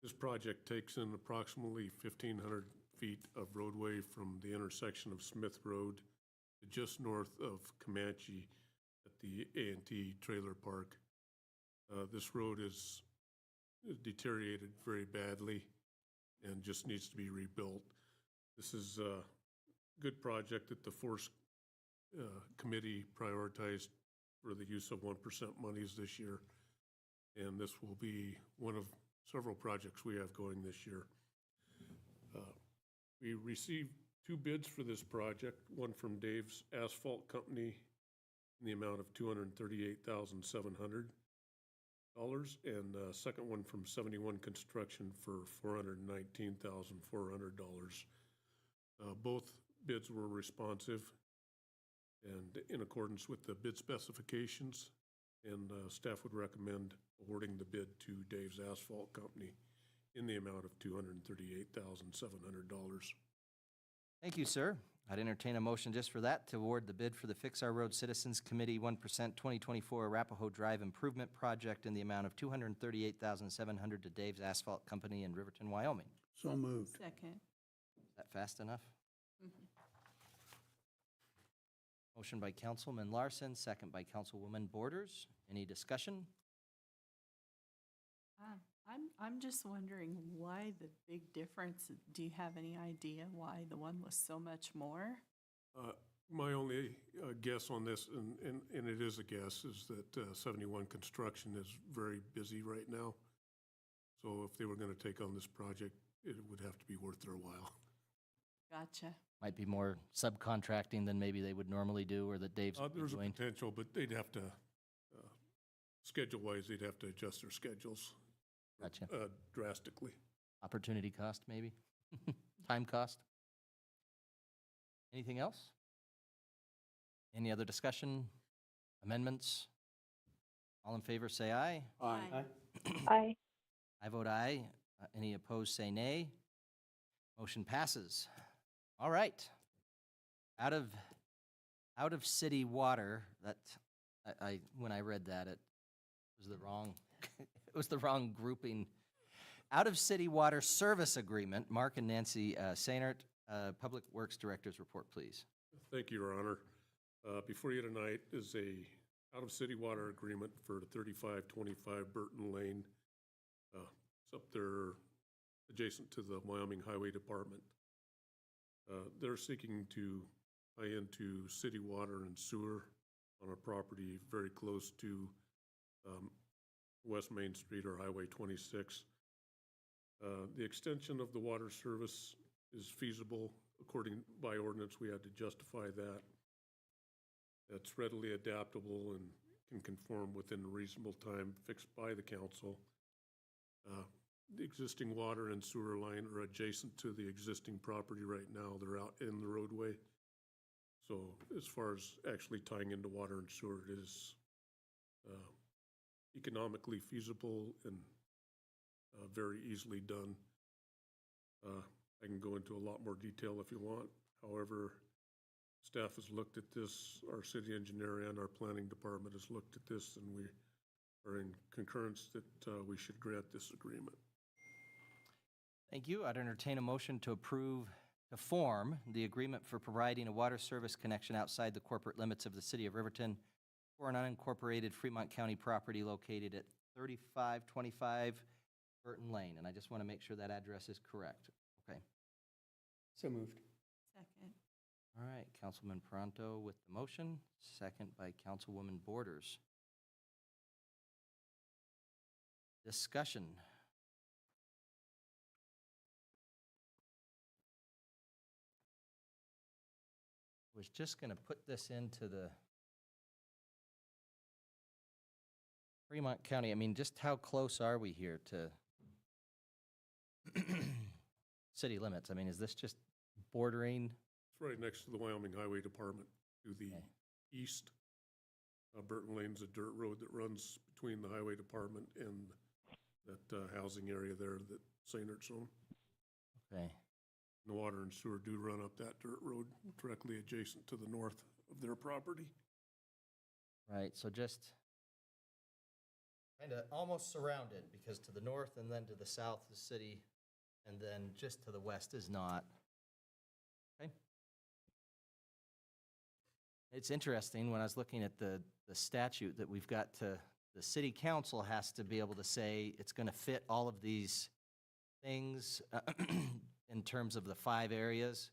This project takes in approximately 1,500 feet of roadway from the intersection of Smith Road to just north of Comanche at the A&T Trailer Park. This road is deteriorated very badly and just needs to be rebuilt. This is a good project that the Force Committee prioritized for the use of 1% monies this year, and this will be one of several projects we have going this year. We received 2 bids for this project, one from Dave's Asphalt Company in the amount of $238,700, and a second one from 71 Construction for $419,400. Both bids were responsive and in accordance with the bid specifications, and staff would recommend awarding the bid to Dave's Asphalt Company in the amount of $238,700. Thank you, sir. I'd entertain a motion just for that to award the bid for the Fix Our Road Citizens Committee 1% 2024 Arapahoe Drive Improvement Project in the amount of $238,700 to Dave's Asphalt Company in Riverton, Wyoming. So moved. Second. Is that fast enough? Motion by Councilman Larson, second by Councilwoman Borders. Any discussion? I'm just wondering why the big difference. Do you have any idea why the one was so much more? My only guess on this, and it is a guess, is that 71 Construction is very busy right now. So if they were going to take on this project, it would have to be worth their while. Gotcha. Might be more subcontracting than maybe they would normally do, or that Dave's There's doing. a potential, but they'd have to, schedule-wise, they'd have to adjust their schedules. Gotcha. Drastically. Opportunity cost, maybe? Time cost? Anything else? Any other discussion? Amendments? All in favor, say aye. Aye. Aye. I vote aye. Any opposed, say nay. Motion passes. All right. Out of city water, that I when I read that, it was the wrong it was the wrong grouping. Out of city water service agreement. Mark and Nancy SEHNERT, Public Works Director's report, please. Thank you, Your Honor. Before you tonight is a out-of-city water agreement for 3525 Burton Lane. It's up there adjacent to the Wyoming Highway Department. They're seeking to tie into city water and sewer on a property very close to West Main Street or Highway 26. The extension of the water service is feasible. According by ordinance, we had to justify that. It's readily adaptable and can conform within a reasonable time fixed by the council. The existing water and sewer line are adjacent to the existing property right now. They're out in the roadway. So as far as actually tying into water and sewer, it is economically feasible and very easily done. I can go into a lot more detail if you want. However, Staff has looked at this, our city engineer and our planning department has looked at this, and we are in concurrence that we should grant this agreement. Thank you. I'd entertain a motion to form the agreement for providing a water service connection outside the corporate limits of the city of Riverton for an unincorporated Fremont County property located at 3525 Burton Lane. And I just want to make sure that address is correct. Okay. So moved. Second. All right, Councilman Pronto with the motion, second by Councilwoman Borders. Discussion. Was just going to put this into the Fremont County. I mean, just how close are we here to city limits? I mean, is this just bordering? It's right next to the Wyoming Highway Department to the east. Burton Lane's a dirt road that runs between the highway department and that housing area there that SEHNERT's own. Okay. The water and sewer do run up that dirt road directly adjacent to the north of their property. Right, so just kind of almost surrounded, because to the north and then to the south is city, and then just to the west is not. Okay. It's interesting, when I was looking at the statute that we've got to, the city council has to be able to say it's going to fit all of these things in terms of the 5 areas.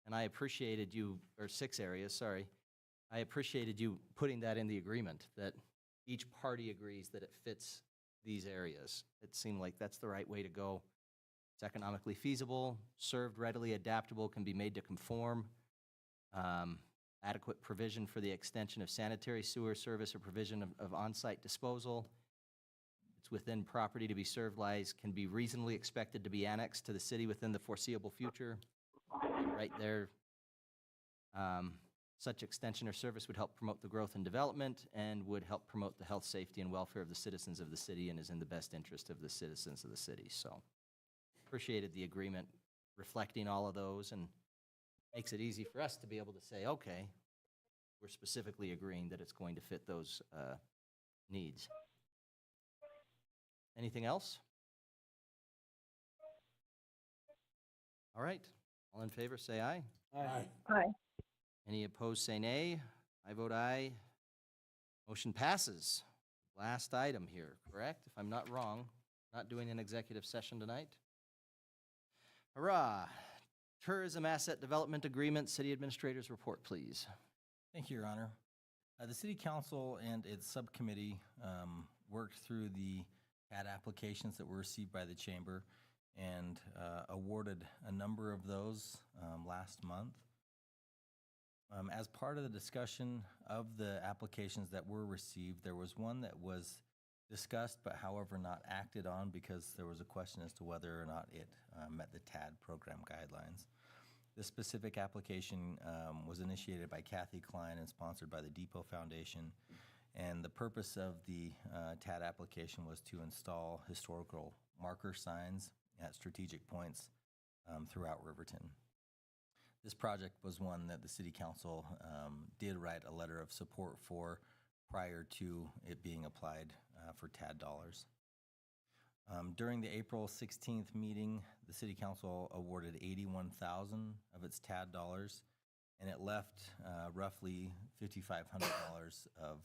And I appreciated you, or 6 areas, sorry. I appreciated you putting that in the agreement, that each party agrees that it fits these areas. It seemed like that's the right way to go. It's economically feasible, served readily, adaptable, can be made to conform. Adequate provision for the extension of sanitary sewer service or provision of on-site disposal. It's within property to be served lies, can be reasonably expected to be annexed to the city within the foreseeable future. Right there, such extension or service would help promote the growth and development and would help promote the health, safety, and welfare of the citizens of the city and is in the best interest of the citizens of the city. So appreciated the agreement reflecting all of those, and makes it easy for us to be able to say, okay, we're specifically agreeing that it's going to fit those needs. Anything else? All right. All in favor, say aye. Aye. Aye. Any opposed, say nay. I vote aye. Motion passes. Last item here, correct? If I'm not wrong, not doing an executive session tonight. Hurrah. Tourism Asset Development Agreement, City Administrator's report, please. Thank you, Your Honor. The City Council and its subcommittee worked through the CAD applications that were received by the Chamber and awarded a number of those last month. As part of the discussion of the applications that were received, there was one that was discussed but however not acted on because there was a question as to whether or not it met the TAD program guidelines. This specific application was initiated by Kathy Klein and sponsored by the Depot Foundation, and the purpose of the TAD application was to install historical marker signs at strategic points throughout Riverton. This project was one that the City Council did write a letter of support for prior to it being applied for TAD dollars. During the April 16th meeting, the City Council awarded $81,000 of its TAD dollars, and it left roughly $5,500 of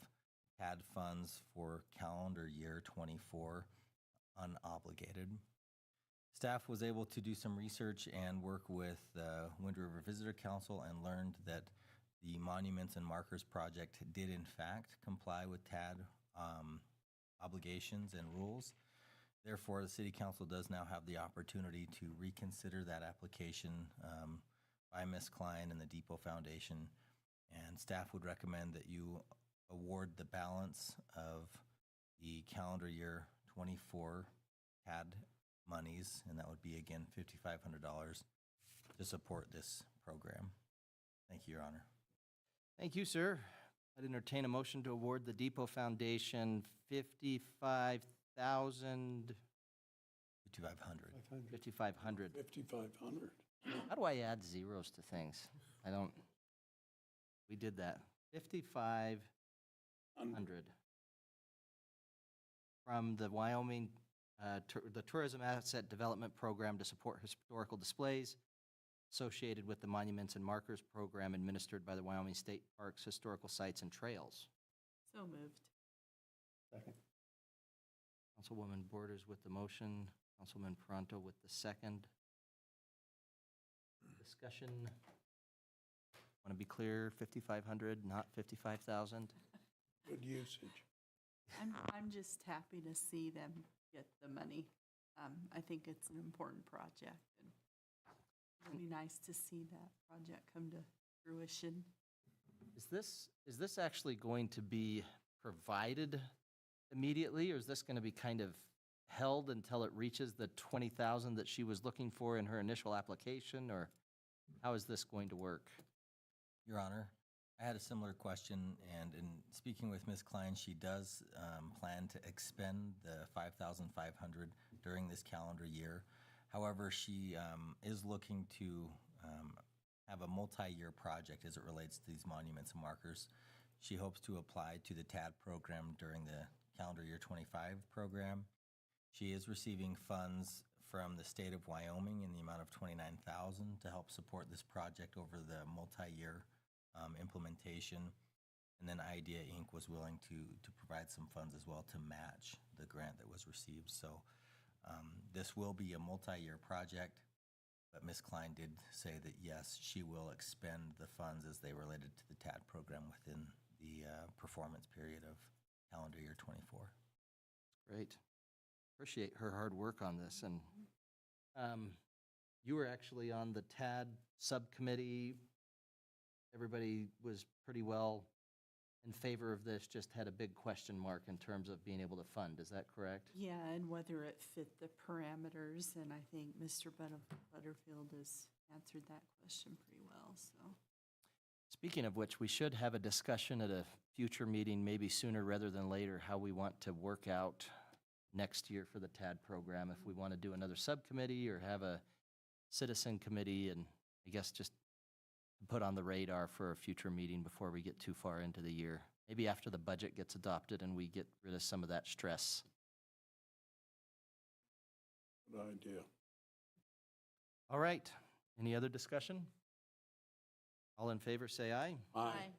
TAD funds for calendar year 24 unobligated. Staff was able to do some research and work with the Wind River Visitor Council and learned that the Monuments and Markers project did in fact comply with TAD obligations and rules. Therefore, the City Council does now have the opportunity to reconsider that application by Ms. Klein and the Depot Foundation, and staff would recommend that you award the balance of the calendar year 24 TAD monies, and that would be, again, $5,500 to support this program. Thank you, Your Honor. Thank you, sir. I'd entertain a motion to award the Depot Foundation $55,000. 5,500. 5,500. 5,500. How do I add zeros to things? I don't. We did that. 5,500 from the Wyoming, the Tourism Asset Development Program to support historical displays associated with the Monuments and Markers Program administered by the Wyoming State Parks, Historical Sites, and Trails. So moved. Second. Councilwoman Borders with the motion, Councilman Pronto with the second. Discussion. Want to be clear, 5,500, not 55,000? Good usage. I'm just happy to see them get the money. I think it's an important project, and it'll be nice to see that project come to fruition. Is this actually going to be provided immediately, or is this going to be kind of held until it reaches the 20,000 that she was looking for in her initial application, or how is this going to work? Your Honor, I had a similar question, and in speaking with Ms. Klein, she does plan to expend the $5,500 during this calendar year. However, she is looking to have a multi-year project as it relates to these monuments and markers. She hopes to apply to the TAD program during the calendar year 25 program. She is receiving funds from the state of Wyoming in the amount of $29,000 to help support this project over the multi-year implementation. And then Idea Inc. was willing to provide some funds as well to match the grant that was received. So this will be a multi-year project, but Ms. Klein did say that yes, she will expend the funds as they related to the TAD program within the performance period of calendar year 24. Great. Appreciate her hard work on this. And you were actually on the TAD subcommittee. Everybody was pretty well in favor of this, just had a big question mark in terms of being able to fund. Is that correct? Yeah, and whether it fit the parameters, and I think Mr. Butterfield has answered that question pretty well, so. Speaking of which, we should have a discussion at a future meeting, maybe sooner rather than later, how we want to work out next year for the TAD program, if we want to do another subcommittee or have a citizen committee, and I guess just put on the radar for a future meeting before we get too far into the year. Maybe after the budget gets adopted and we get rid of some of that stress. Good idea. All right. Any other discussion? All in favor, say aye. Aye.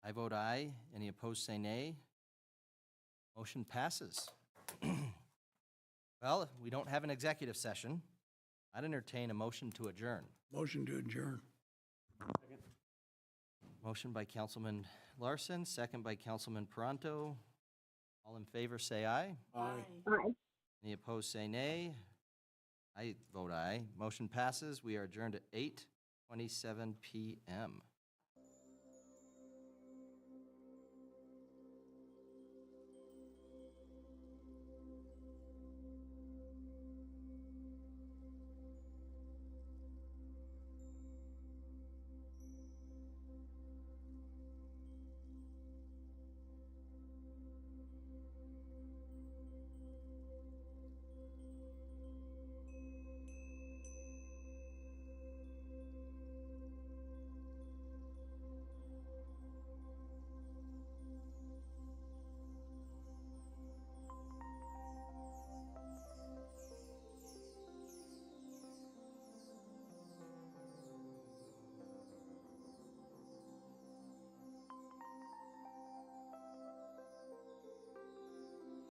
I vote aye. Any opposed, say nay. Motion passes. Well, we don't have an executive session. I'd entertain a motion to adjourn. Motion to adjourn. Motion by Councilman Larson, second by Councilman Pronto. All in favor, say aye. Aye. Any opposed, say nay. I vote aye. Motion passes. We are adjourned at 8:27 p.m.